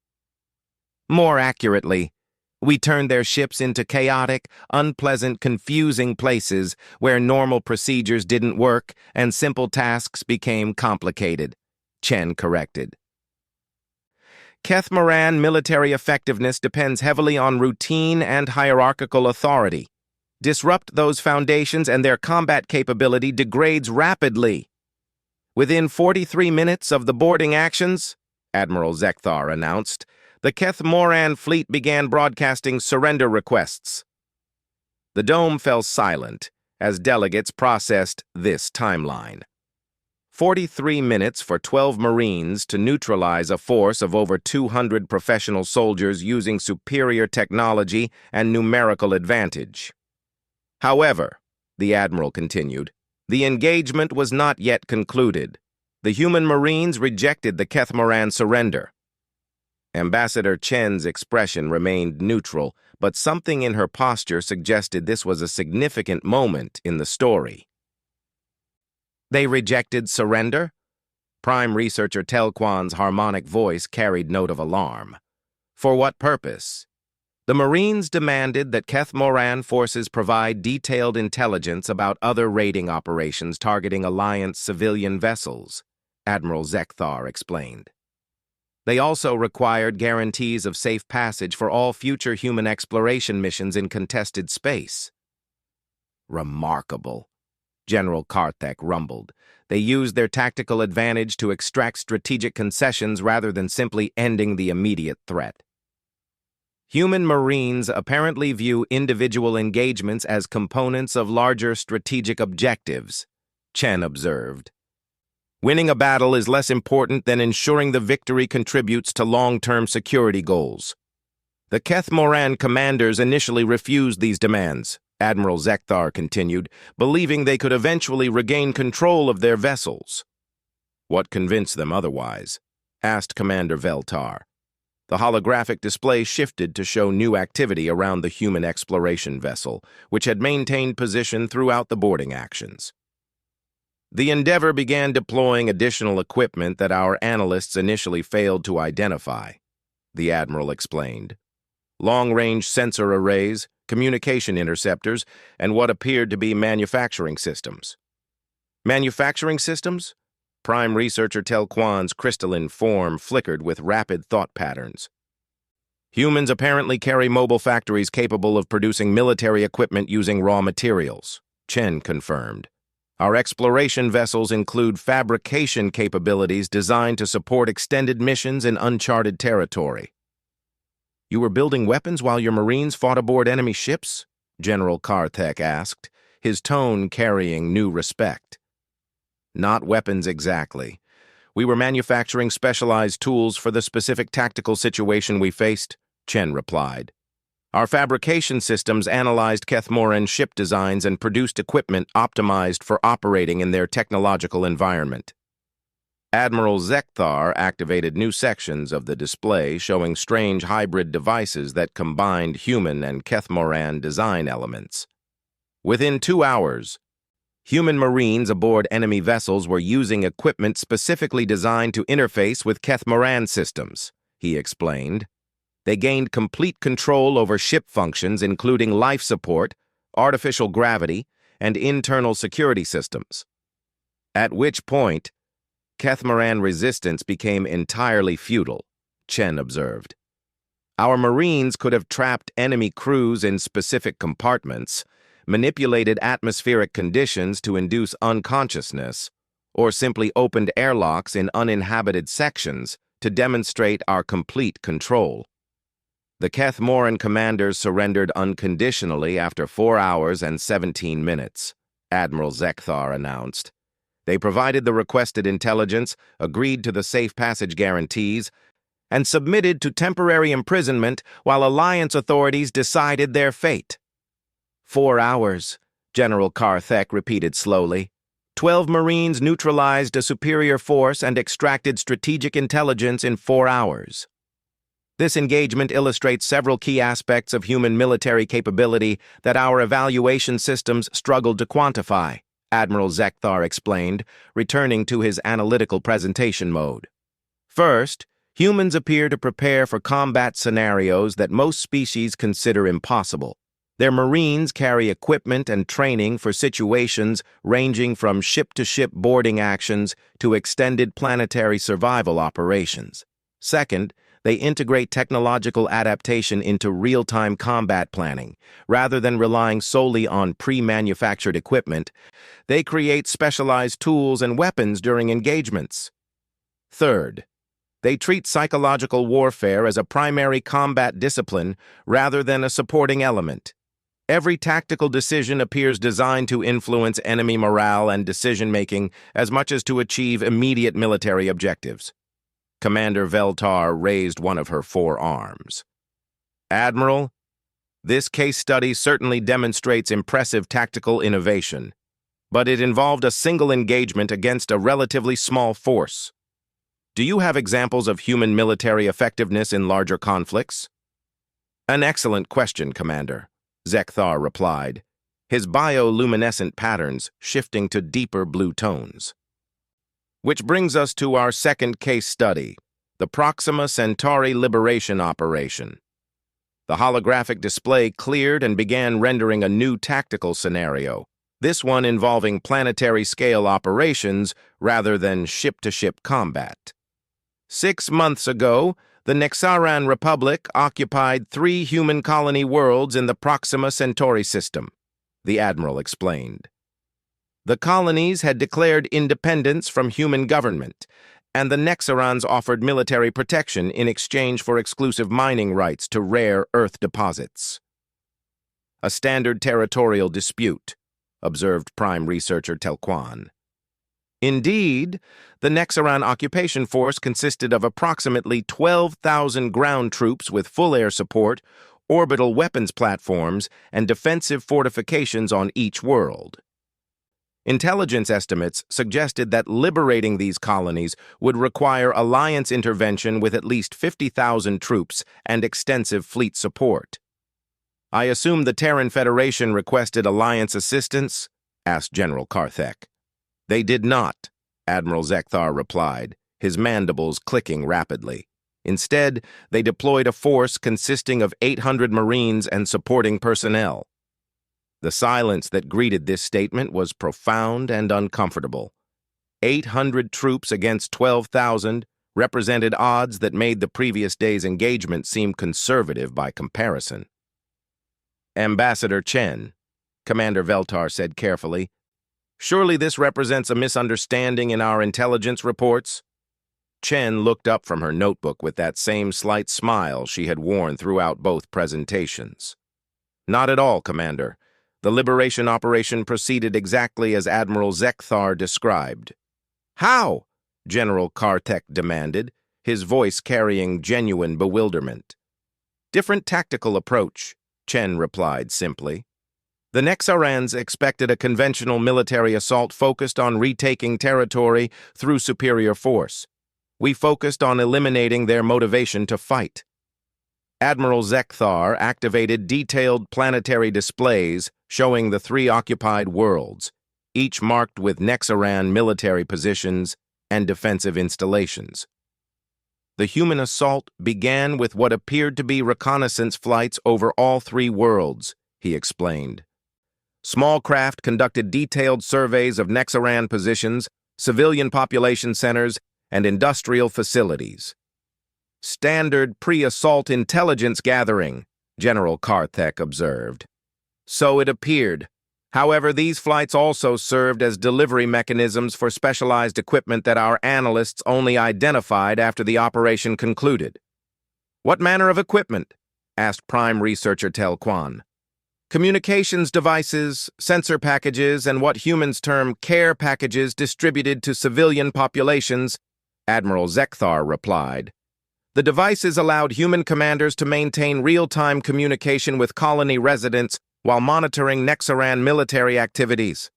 More accurately, we turned their ships into chaotic, unpleasant, confusing places where normal procedures didn't work and simple tasks became complicated, Chen corrected. Kethmoran military effectiveness depends heavily on routine and hierarchical authority. Disrupt those foundations and their combat capability degrades rapidly. Within 43 minutes of the boarding actions, Admiral Zekthar announced, the Kethmoran fleet began broadcasting surrender requests. The dome fell silent as delegates processed this timeline. 43 minutes for 12 Marines to neutralize a force of over 200 professional soldiers using superior technology and numerical advantage. However, the Admiral continued, the engagement was not yet concluded. The human Marines rejected the Kethmoran surrender. Ambassador Chen's expression remained neutral, but something in her posture suggested this was a significant moment in the story. They rejected surrender? Prime Researcher Telquan's harmonic voice carried note of alarm. For what purpose? The Marines demanded that Kethmoran forces provide detailed intelligence about other raiding operations targeting Alliance civilian vessels, Admiral Zekthar explained. They also required guarantees of safe passage for all future human exploration missions in contested space. Remarkable, General Karthek rumbled. They used their tactical advantage to extract strategic concessions rather than simply ending the immediate threat. Human Marines apparently view individual engagements as components of larger strategic objectives, Chen observed. Winning a battle is less important than ensuring the victory contributes to long-term security goals. The Kethmoran commanders initially refused these demands, Admiral Zekthar continued, believing they could eventually regain control of their vessels. What convinced them otherwise? Asked Commander Veltar. The holographic display shifted to show new activity around the human exploration vessel, which had maintained position throughout the boarding actions. The Endeavour began deploying additional equipment that our analysts initially failed to identify, the Admiral explained. Long-range sensor arrays, communication interceptors, and what appeared to be manufacturing systems. Manufacturing systems? Prime Researcher Telquan's crystalline form flickered with rapid thought patterns. Humans apparently carry mobile factories capable of producing military equipment using raw materials, Chen confirmed. Our exploration vessels include fabrication capabilities designed to support extended missions in uncharted territory. You were building weapons while your Marines fought aboard enemy ships? General Karthek asked, his tone carrying new respect. Not weapons exactly. We were manufacturing specialized tools for the specific tactical situation we faced, Chen replied. Our fabrication systems analyzed Kethmoran ship designs and produced equipment optimized for operating in their technological environment. Admiral Zekthar activated new sections of the display showing strange hybrid devices that combined human and Kethmoran design elements. Within 2 hours, human Marines aboard enemy vessels were using equipment specifically designed to interface with Kethmoran systems, he explained. They gained complete control over ship functions including life support, artificial gravity, and internal security systems. At which point, Kethmoran resistance became entirely futile, Chen observed. Our Marines could have trapped enemy crews in specific compartments, manipulated atmospheric conditions to induce unconsciousness, or simply opened airlocks in uninhabited sections to demonstrate our complete control. The Keth-Moran commanders surrendered unconditionally after 4 hours and 17 minutes, Admiral Zekthar announced. They provided the requested intelligence, agreed to the safe passage guarantees, and submitted to temporary imprisonment while Alliance authorities decided their fate. 4 hours, General Karthek repeated slowly. 12 Marines neutralized a superior force and extracted strategic intelligence in 4 hours. This engagement illustrates several key aspects of human military capability that our evaluation systems struggled to quantify, Admiral Zekthar explained, returning to his analytical presentation mode. First, humans appear to prepare for combat scenarios that most species consider impossible. Their Marines carry equipment and training for situations ranging from ship-to-ship boarding actions to extended planetary survival operations. Second, they integrate technological adaptation into real-time combat planning. Rather than relying solely on pre-manufactured equipment, they create specialized tools and weapons during engagements. Third, they treat psychological warfare as a primary combat discipline rather than a supporting element. Every tactical decision appears designed to influence enemy morale and decision-making as much as to achieve immediate military objectives. Commander Veltar raised one of her 4 arms. Admiral, this case study certainly demonstrates impressive tactical innovation, but it involved a single engagement against a relatively small force. Do you have examples of human military effectiveness in larger conflicts? An excellent question, Commander, Zekthar replied, his bioluminescent patterns shifting to deeper blue tones. Which brings us to our second case study, the Proxima Centauri Liberation Operation. The holographic display cleared and began rendering a new tactical scenario, this one involving planetary-scale operations rather than ship-to-ship combat. 6 months ago, the Nexaran Republic occupied 3 human colony worlds in the Proxima Centauri system, the Admiral explained. The colonies had declared independence from human government, and the Nexarans offered military protection in exchange for exclusive mining rights to rare Earth deposits. A standard territorial dispute, observed Prime Researcher Telquan. Indeed, the Nexaran occupation force consisted of approximately 12,000 ground troops with full air support, orbital weapons platforms, and defensive fortifications on each world. Intelligence estimates suggested that liberating these colonies would require Alliance intervention with at least 50,000 troops and extensive fleet support. I assume the Terran Federation requested Alliance assistance? Asked General Karthek. They did not, Admiral Zekthar replied, his mandibles clicking rapidly. Instead, they deployed a force consisting of 800 Marines and supporting personnel. The silence that greeted this statement was profound and uncomfortable. 800 troops against 12,000 represented odds that made the previous day's engagement seem conservative by comparison. Ambassador Chen, Commander Veltar said carefully, surely this represents a misunderstanding in our intelligence reports? Chen looked up from her notebook with that same slight smile she had worn throughout both presentations. Not at all, Commander. The liberation operation proceeded exactly as Admiral Zekthar described. How? General Karthek demanded, his voice carrying genuine bewilderment. Different tactical approach, Chen replied simply. The Nexarans expected a conventional military assault focused on retaking territory through superior force. We focused on eliminating their motivation to fight. Admiral Zekthar activated detailed planetary displays showing the 3 occupied worlds, each marked with Nexaran military positions and defensive installations. The human assault began with what appeared to be reconnaissance flights over all 3 worlds, he explained. Small craft conducted detailed surveys of Nexaran positions, civilian population centers, and industrial facilities. Standard pre-assault intelligence gathering, General Karthek observed. So it appeared, However, these flights also served as delivery mechanisms for specialized equipment that our analysts only identified after the operation concluded. "What manner of equipment?" asked Prime Researcher Tel Quan. "Communications devices, sensor packages, and what humans term care packages distributed to civilian populations," Admiral Zekthar replied. "The devices allowed human commanders to maintain real-time communication with colony residents while monitoring Nexaran military activities."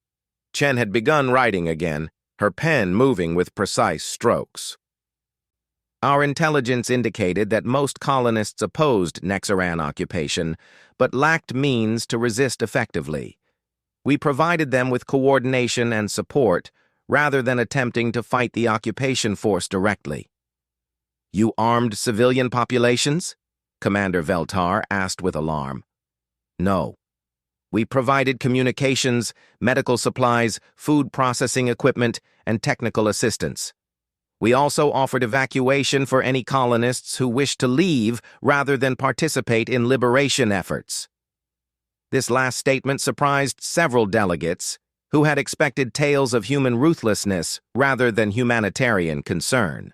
Chen had begun writing again, her pen moving with precise strokes. "Our intelligence indicated that most colonists opposed Nexaran occupation, but lacked means to resist effectively. We provided them with coordination and support, rather than attempting to fight the occupation force directly." "You armed civilian populations?" Commander Veltar asked with alarm. "No. We provided communications, medical supplies, food processing equipment, and technical assistance. We also offered evacuation for any colonists who wished to leave rather than participate in liberation efforts." This last statement surprised several delegates who had expected tales of human ruthlessness rather than humanitarian concern.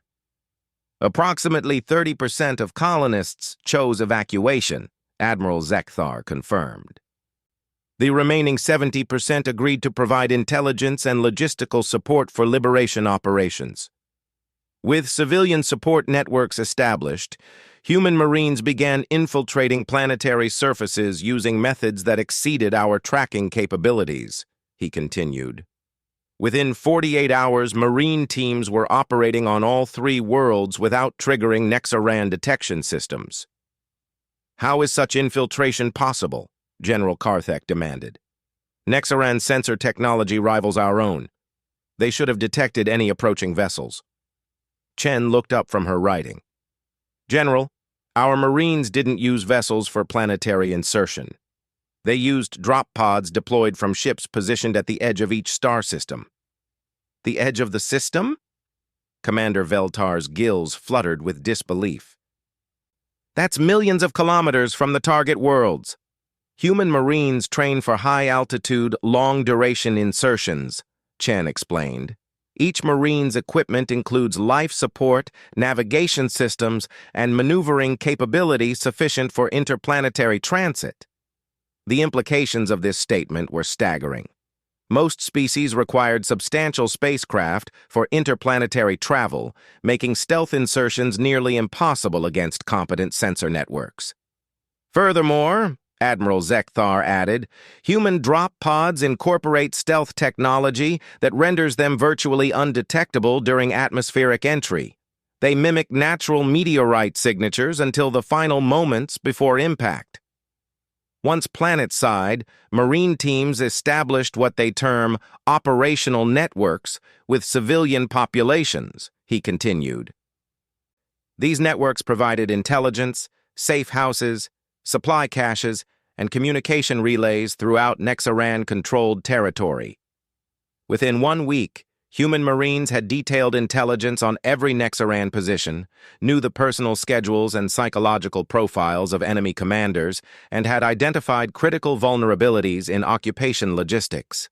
"Approximately 30% of colonists chose evacuation," Admiral Zekthar confirmed. "The remaining 70% agreed to provide intelligence and logistical support for liberation operations." With civilian support networks established, human Marines began infiltrating planetary surfaces using methods that exceeded our tracking capabilities, he continued. Within 48 hours, Marine teams were operating on all 3 worlds without triggering Nexaran detection systems. "How is such infiltration possible?" General Karthek demanded. "Nexaran sensor technology rivals our own. They should have detected any approaching vessels." Chen looked up from her writing. "General, our Marines didn't use vessels for planetary insertion. They used drop pods deployed from ships positioned at the edge of each star system." "The edge of the system?" Commander Veltar's gills fluttered with disbelief. "That's millions of kilometers from the target worlds. Human Marines train for high-altitude, long-duration insertions," Chen explained. "Each Marine's equipment includes life support, navigation systems, and maneuvering capability sufficient for interplanetary transit." The implications of this statement were staggering. Most species required substantial spacecraft for interplanetary travel, making stealth insertions nearly impossible against competent sensor networks. "Furthermore," Admiral Zekthar added, "human drop pods incorporate stealth technology that renders them virtually undetectable during atmospheric entry. They mimic natural meteorite signatures until the final moments before impact." Once planetside, Marine teams established what they term operational networks with civilian populations, he continued. These networks provided intelligence, safe houses, supply caches, and communication relays throughout Nexaran-controlled territory. Within 1 week, human Marines had detailed intelligence on every Nexaran position, knew the personal schedules and psychological profiles of enemy commanders, and had identified critical vulnerabilities in occupation logistics.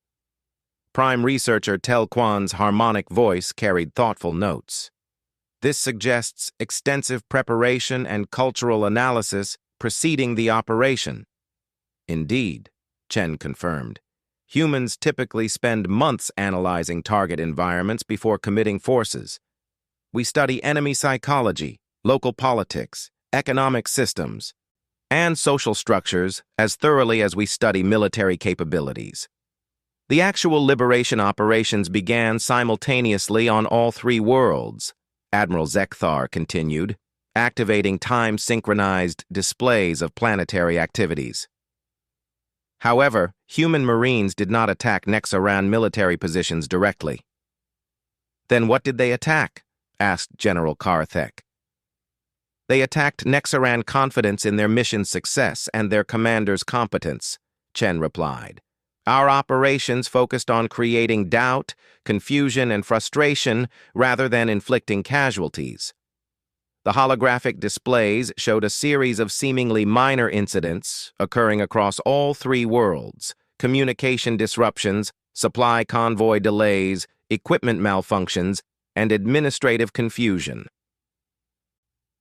Prime Researcher Tel Quan's harmonic voice carried thoughtful notes. "This suggests extensive preparation and cultural analysis preceding the operation." "Indeed," Chen confirmed. "Humans typically spend months analyzing target environments before committing forces. We study enemy psychology, local politics, economic systems, and social structures as thoroughly as we study military capabilities." The actual liberation operations began simultaneously on all 3 worlds, Admiral Zekthar continued, activating time-synchronized displays of planetary activities. However, human Marines did not attack Nexaran military positions directly. "Then what did they attack?" asked General Karthek. "They attacked Nexaran confidence in their mission's success and their commander's competence," Chen replied. "Our operations focused on creating doubt, confusion, and frustration rather than inflicting casualties. The holographic displays showed a series of seemingly minor incidents occurring across all 3 worlds, communication disruptions, supply convoy delays, equipment malfunctions, and administrative confusion.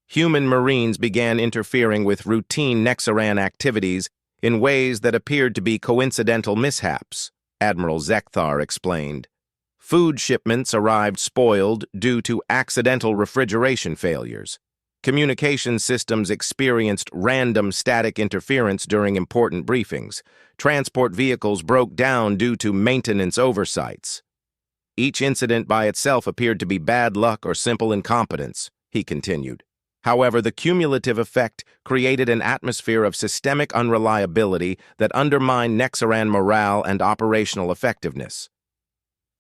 Human Marines began interfering with routine Nexaran activities in ways that appeared to be coincidental mishaps, Admiral Zekthar explained. Food shipments arrived spoiled due to accidental refrigeration failures. Communication systems experienced random static interference during important briefings. Transport vehicles broke down due to maintenance oversights. Each incident by itself appeared to be bad luck or simple incompetence, he continued. However, the cumulative effect created an atmosphere of systemic unreliability that undermined Nexaran morale and operational effectiveness.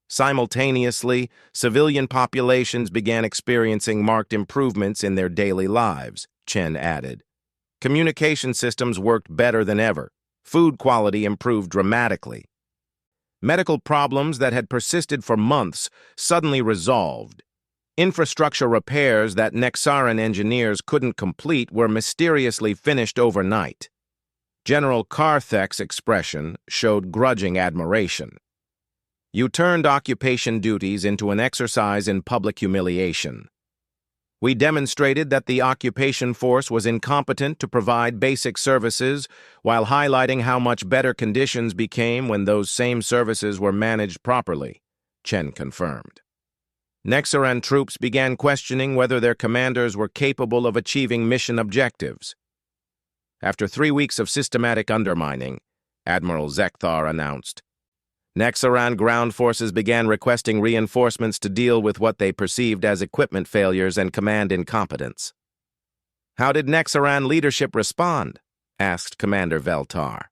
Simultaneously, civilian populations began experiencing marked improvements in their daily lives, Chen added. Communication systems worked better than ever. Food quality improved dramatically. Medical problems that had persisted for months suddenly resolved. Infrastructure repairs that Nexaran engineers couldn't complete were mysteriously finished overnight. General Karthek's expression showed grudging admiration. You turned occupation duties into an exercise in public humiliation. We demonstrated that the occupation force was incompetent to provide basic services while highlighting how much better conditions became when those same services were managed properly, Chen confirmed. Nexaran troops began questioning whether their commanders were capable of achieving mission objectives. After 3 weeks of systematic undermining, Admiral Zekthar announced, Nexaran ground forces began requesting reinforcements to deal with what they perceived as equipment failures and command incompetence. How did Nexaran leadership respond? Asked Commander Veltar.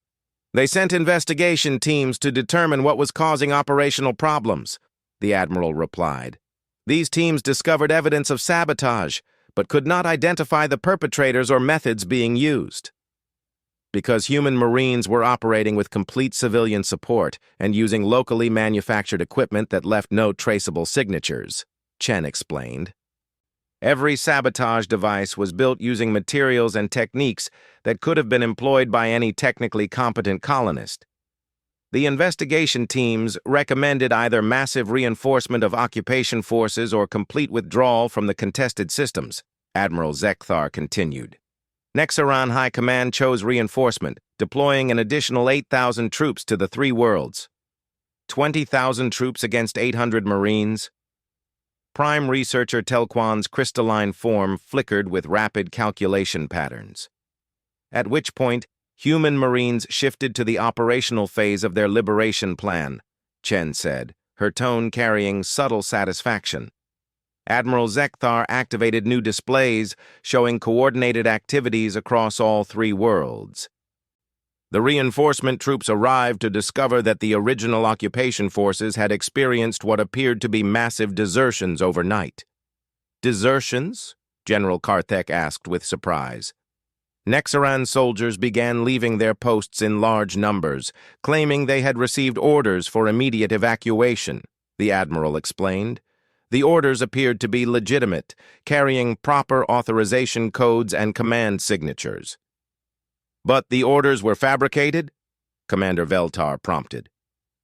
They sent investigation teams to determine what was causing operational problems, the Admiral replied. These teams discovered evidence of sabotage, but could not identify the perpetrators or methods being used. Because human Marines were operating with complete civilian support and using locally manufactured equipment that left no traceable signatures, Chen explained. Every sabotage device was built using materials and techniques that could have been employed by any technically competent colonist. The investigation teams recommended either massive reinforcement of occupation forces or complete withdrawal from the contested systems, Admiral Zekthar continued. Nexaran High Command chose reinforcement, deploying an additional 8,000 troops to the 3 worlds. 20,000 troops against 800 Marines. Prime Researcher Telquan's crystalline form flickered with rapid calculation patterns. At which point, human Marines shifted to the operational phase of their liberation plan, Chen said, her tone carrying subtle satisfaction. Admiral Zekthar activated new displays showing coordinated activities across all 3 worlds. The reinforcement troops arrived to discover that the original occupation forces had experienced what appeared to be massive desertions overnight. Desertions? General Karthek asked with surprise. Nexaran soldiers began leaving their posts in large numbers, claiming they had received orders for immediate evacuation, the Admiral explained. The orders appeared to be legitimate, carrying proper authorization codes and command signatures. But the orders were fabricated? Commander Veltar prompted.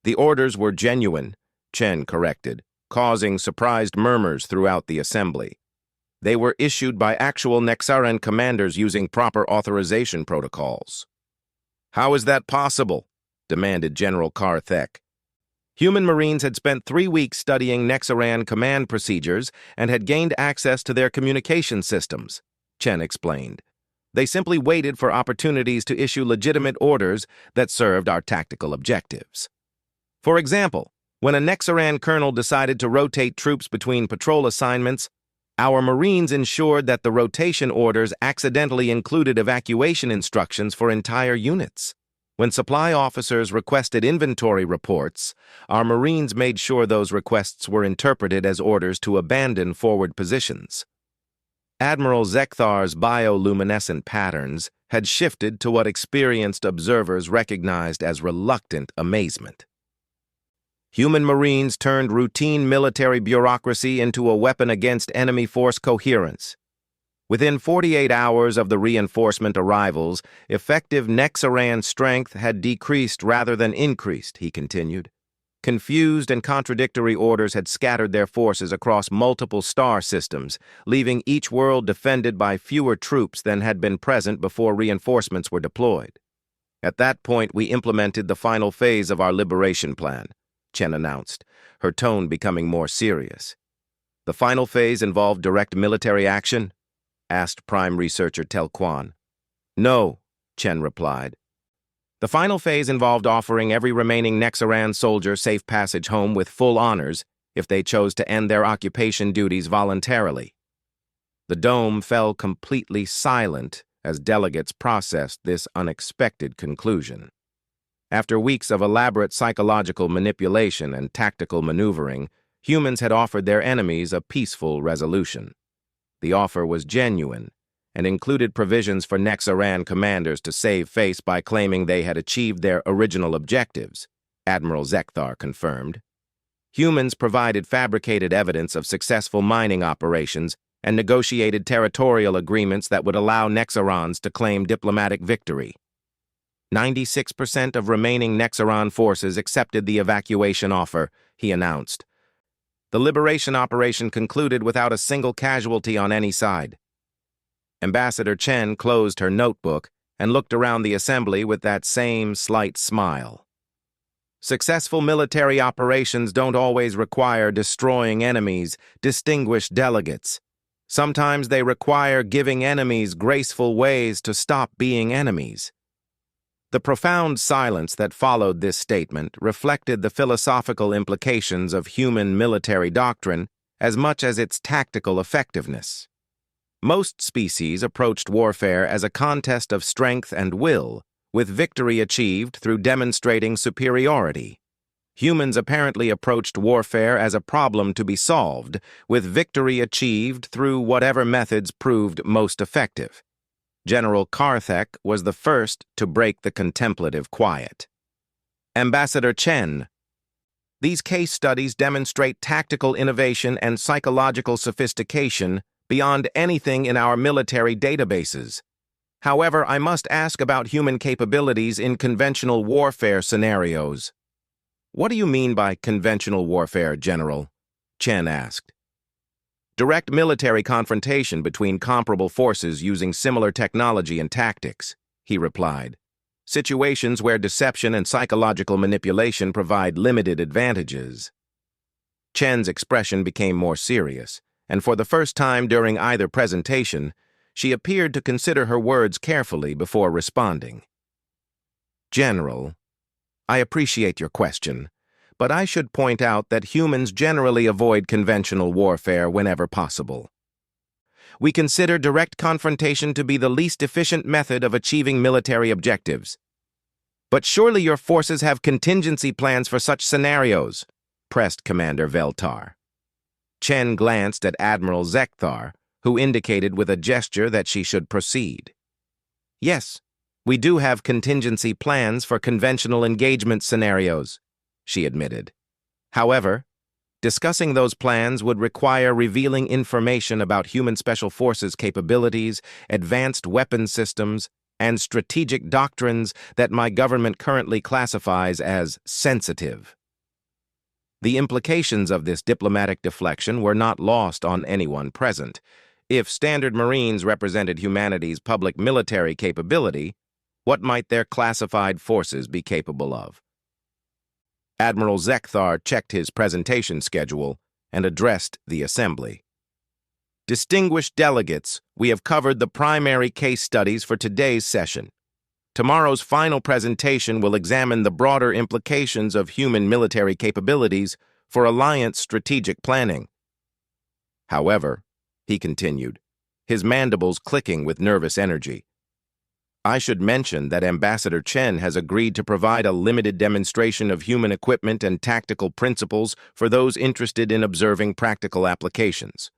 The orders were genuine, Chen corrected, causing surprised murmurs throughout the assembly. They were issued by actual Nexaran commanders using proper authorization protocols. How is that possible? Demanded General Karthek. Human Marines had spent 3 weeks studying Nexaran command procedures and had gained access to their communication systems, Chen explained. They simply waited for opportunities to issue legitimate orders that served our tactical objectives. For example, when a Nexaran colonel decided to rotate troops between patrol assignments, our Marines ensured that the rotation orders accidentally included evacuation instructions for entire units. When supply officers requested inventory reports, our Marines made sure those requests were interpreted as orders to abandon forward positions. Admiral Zekthar's bioluminescent patterns had shifted to what experienced observers recognized as reluctant amazement. Human Marines turned routine military bureaucracy into a weapon against enemy force coherence. Within 48 hours of the reinforcement arrivals, effective Nexaran strength had decreased rather than increased, he continued. Confused and contradictory orders had scattered their forces across multiple star systems, leaving each world defended by fewer troops than had been present before reinforcements were deployed. At that point, we implemented the final phase of our liberation plan, Chen announced, her tone becoming more serious. The final phase involved direct military action? Asked Prime Researcher Tel Quan. No, Chen replied. The final phase involved offering every remaining Nexaran soldier safe passage home with full honors if they chose to end their occupation duties voluntarily. The dome fell completely silent as delegates processed this unexpected conclusion. After weeks of elaborate psychological manipulation and tactical maneuvering, humans had offered their enemies a peaceful resolution. The offer was genuine and included provisions for Nexaran commanders to save face by claiming they had achieved their original objectives, Admiral Zekthar confirmed. Humans provided fabricated evidence of successful mining operations and negotiated territorial agreements that would allow Nexarans to claim diplomatic victory. 96% of remaining Nexaran forces accepted the evacuation offer, he announced. The liberation operation concluded without a single casualty on any side. Ambassador Chen closed her notebook and looked around the assembly with that same slight smile. Successful military operations don't always require destroying enemies, distinguished delegates. Sometimes they require giving enemies graceful ways to stop being enemies. The profound silence that followed this statement reflected the philosophical implications of human military doctrine as much as its tactical effectiveness. Most species approached warfare as a contest of strength and will, with victory achieved through demonstrating superiority. Humans apparently approached warfare as a problem to be solved, with victory achieved through whatever methods proved most effective. General Karthek was the first to break the contemplative quiet. Ambassador Chen, these case studies demonstrate tactical innovation and psychological sophistication beyond anything in our military databases. However, I must ask about human capabilities in conventional warfare scenarios. What do you mean by conventional warfare, General? Chen asked. Direct military confrontation between comparable forces using similar technology and tactics, he replied. Situations where deception and psychological manipulation provide limited advantages. Chen's expression became more serious, and for the first time during either presentation, she appeared to consider her words carefully before responding. General, I appreciate your question, but I should point out that humans generally avoid conventional warfare whenever possible. We consider direct confrontation to be the least efficient method of achieving military objectives. But surely your forces have contingency plans for such scenarios, pressed Commander Veltar. Chen glanced at Admiral Zekthar, who indicated with a gesture that she should proceed. Yes, we do have contingency plans for conventional engagement scenarios, she admitted. However, discussing those plans would require revealing information about human special forces capabilities, advanced weapon systems, and strategic doctrines that my government currently classifies as sensitive. The implications of this diplomatic deflection were not lost on anyone present. If Standard Marines represented humanity's public military capability, what might their classified forces be capable of? Admiral Zekthar checked his presentation schedule and addressed the assembly. Distinguished delegates, we have covered the primary case studies for today's session. Tomorrow's final presentation will examine the broader implications of human military capabilities for alliance strategic planning. However, he continued, his mandibles clicking with nervous energy, I should mention that Ambassador Chen has agreed to provide a limited demonstration of human equipment and tactical principles for those interested in observing practical applications.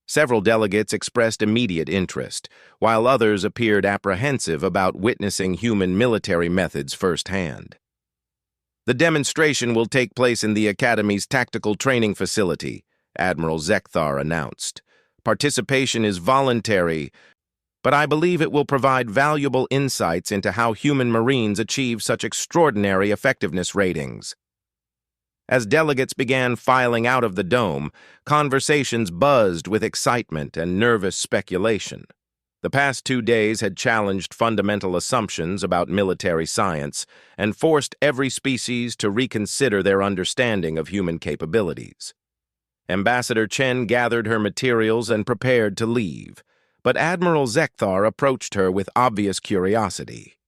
Several delegates expressed immediate interest, while others appeared apprehensive about witnessing human military methods firsthand. The demonstration will take place in the Academy's tactical training facility, Admiral Zekthar announced. Participation is voluntary, but I believe it will provide valuable insights into how human Marines achieve such extraordinary effectiveness ratings. As delegates began filing out of the dome, conversations buzzed with excitement and nervous speculation. The past 2 days had challenged fundamental assumptions about military science and forced every species to reconsider their understanding of human capabilities. Ambassador Chen gathered her materials and prepared to leave, but Admiral Zekthar approached her with obvious curiosity.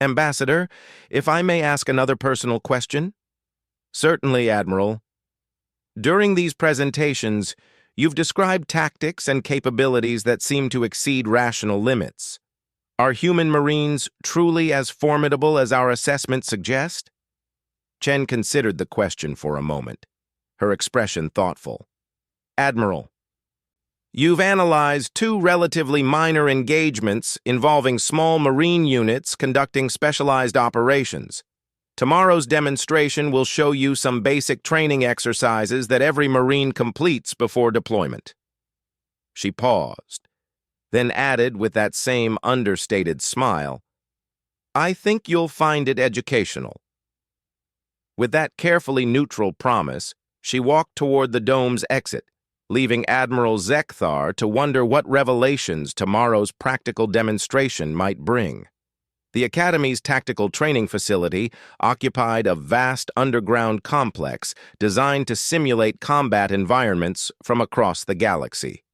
"Ambassador, if I may ask another personal question?" "Certainly, Admiral. During these presentations, you've described tactics and capabilities that seem to exceed rational limits. Are human Marines truly as formidable as our assessments suggest?" Chen considered the question for a moment, her expression thoughtful. "Admiral, you've analyzed 2 relatively minor engagements involving small Marine units conducting specialized operations. Tomorrow's demonstration will show you some basic training exercises that every Marine completes before deployment." She paused, then added with that same understated smile, "I think you'll find it educational." With that carefully neutral promise, she walked toward the dome's exit, leaving Admiral Zekthar to wonder what revelations tomorrow's practical demonstration might bring. The Academy's tactical training facility occupied a vast underground complex designed to simulate combat environments from across the galaxy.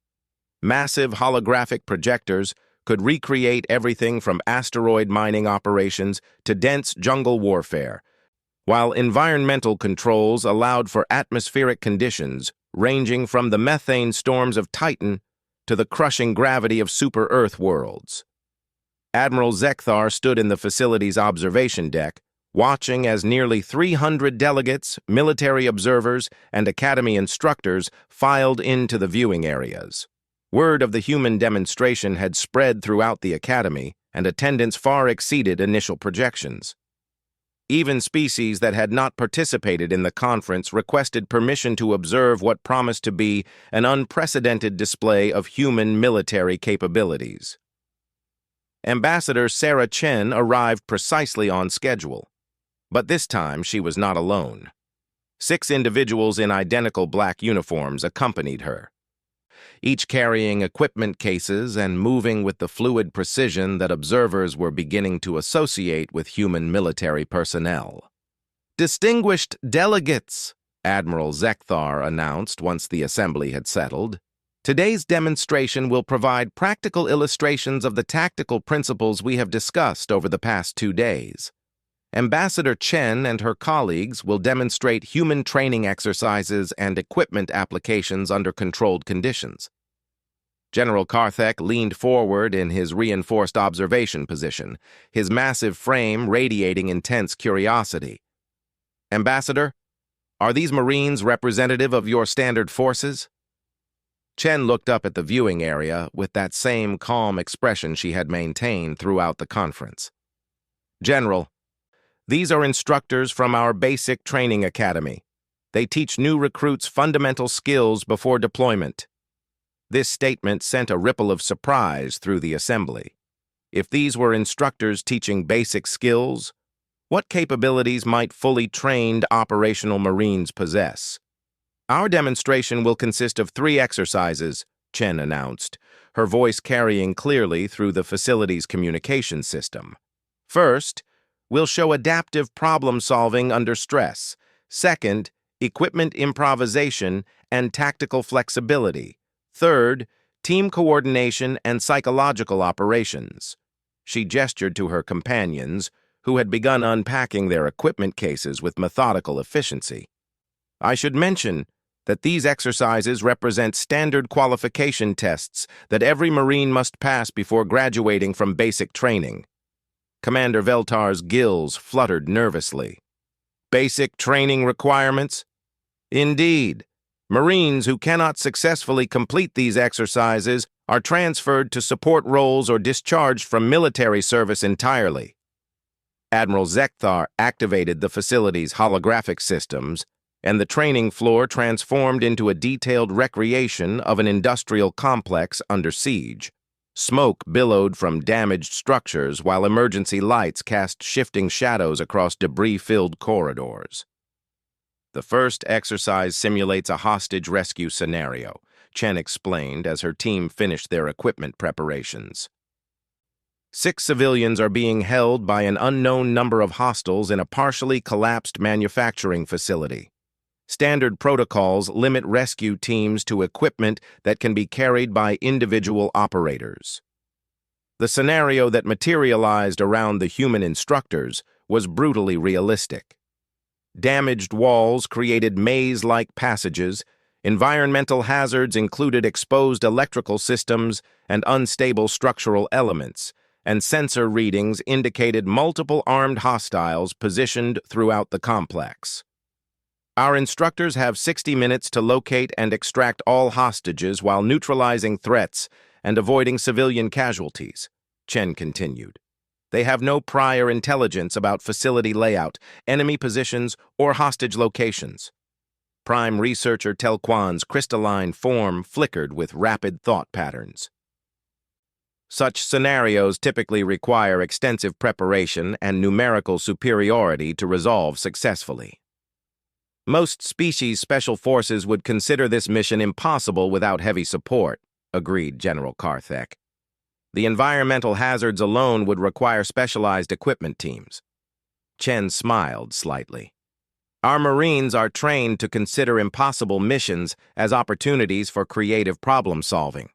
Massive holographic projectors could recreate everything from asteroid mining operations to dense jungle warfare, while environmental controls allowed for atmospheric conditions ranging from the methane storms of Titan to the crushing gravity of super-Earth worlds. Admiral Zekthar stood in the facility's observation deck, watching as nearly 300 delegates, military observers, and Academy instructors filed into the viewing areas. Word of the human demonstration had spread throughout the Academy, and attendance far exceeded initial projections. Even species that had not participated in the conference requested permission to observe what promised to be an unprecedented display of human military capabilities. Ambassador Sarah Chen arrived precisely on schedule, but this time she was not alone. 6 individuals in identical black uniforms accompanied her, each carrying equipment cases and moving with the fluid precision that observers were beginning to associate with human military personnel. "Distinguished delegates," Admiral Zekthar announced once the assembly had settled, "today's demonstration will provide practical illustrations of the tactical principles we have discussed over the past 2 days. Ambassador Chen and her colleagues will demonstrate human training exercises and equipment applications under controlled conditions." General Karthek leaned forward in his reinforced observation position, his massive frame radiating intense curiosity. "Ambassador, are these Marines representative of your standard forces?" Chen looked up at the viewing area with that same calm expression she had maintained throughout the conference. "General, these are instructors from our basic training academy. They teach new recruits fundamental skills before deployment." This statement sent a ripple of surprise through the assembly. If these were instructors teaching basic skills, what capabilities might fully trained operational Marines possess? "Our demonstration will consist of 3 exercises," Chen announced, her voice carrying clearly through the facility's communication system. "First, we'll show adaptive problem-solving under stress. Second, equipment improvisation and tactical flexibility. Third, team coordination and psychological operations." She gestured to her companions, who had begun unpacking their equipment cases with methodical efficiency. "I should mention that these exercises represent standard qualification tests that every Marine must pass before graduating from basic training." Commander Veltar's gills fluttered nervously. "Basic training requirements?" "Indeed. Marines who cannot successfully complete these exercises are transferred to support roles or discharged from military service entirely." Admiral Zekthar activated the facility's holographic systems, and the training floor transformed into a detailed recreation of an industrial complex under siege. Smoke billowed from damaged structures while emergency lights cast shifting shadows across debris-filled corridors. The first exercise simulates a hostage rescue scenario, Chen explained as her team finished their equipment preparations. 6 civilians are being held by an unknown number of hostiles in a partially collapsed manufacturing facility. Standard protocols limit rescue teams to equipment that can be carried by individual operators. The scenario that materialized around the human instructors was brutally realistic. Damaged walls created maze-like passages, environmental hazards included exposed electrical systems and unstable structural elements, and sensor readings indicated multiple armed hostiles positioned throughout the complex. Our instructors have 60 minutes to locate and extract all hostages while neutralizing threats and avoiding civilian casualties, Chen continued. They have no prior intelligence about facility layout, enemy positions, or hostage locations. Prime researcher Tel Quan's crystalline form flickered with rapid thought patterns. Such scenarios typically require extensive preparation and numerical superiority to resolve successfully. Most species special forces would consider this mission impossible without heavy support, agreed General Karthek. The environmental hazards alone would require specialized equipment teams. Chen smiled slightly. Our Marines are trained to consider impossible missions as opportunities for creative problem-solving.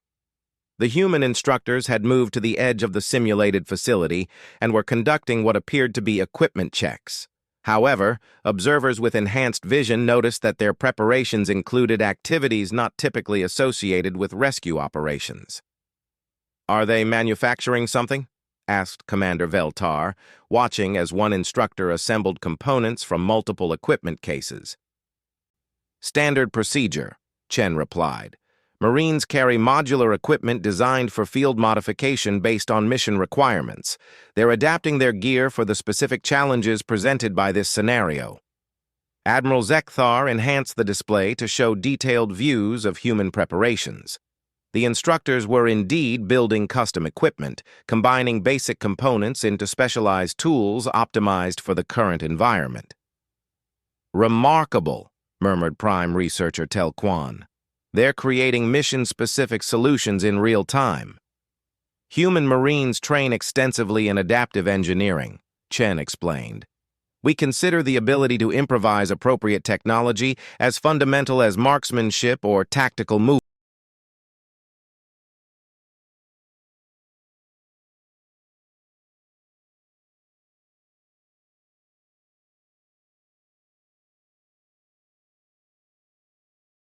The human instructors had moved to the edge of the simulated facility and were conducting what appeared to be equipment checks. However, observers with enhanced vision noticed that their preparations included activities not typically associated with rescue operations. "Are they manufacturing something?" asked Commander Veltar, watching as one instructor assembled components from multiple equipment cases. "Standard procedure," Chen replied. "Marines carry modular equipment designed for field modification based on mission requirements. They're adapting their gear for the specific challenges presented by this scenario." Admiral Zekthar enhanced the display to show detailed views of human preparations. The instructors were indeed building custom equipment, combining basic components into specialized tools optimized for the current environment. "Remarkable," murmured Prime Researcher Tel Quan. "They're creating mission-specific solutions in real time." "Human Marines train extensively in adaptive engineering," Chen explained. "We consider the ability to improvise appropriate technology as fundamental as marksmanship or tactical movement."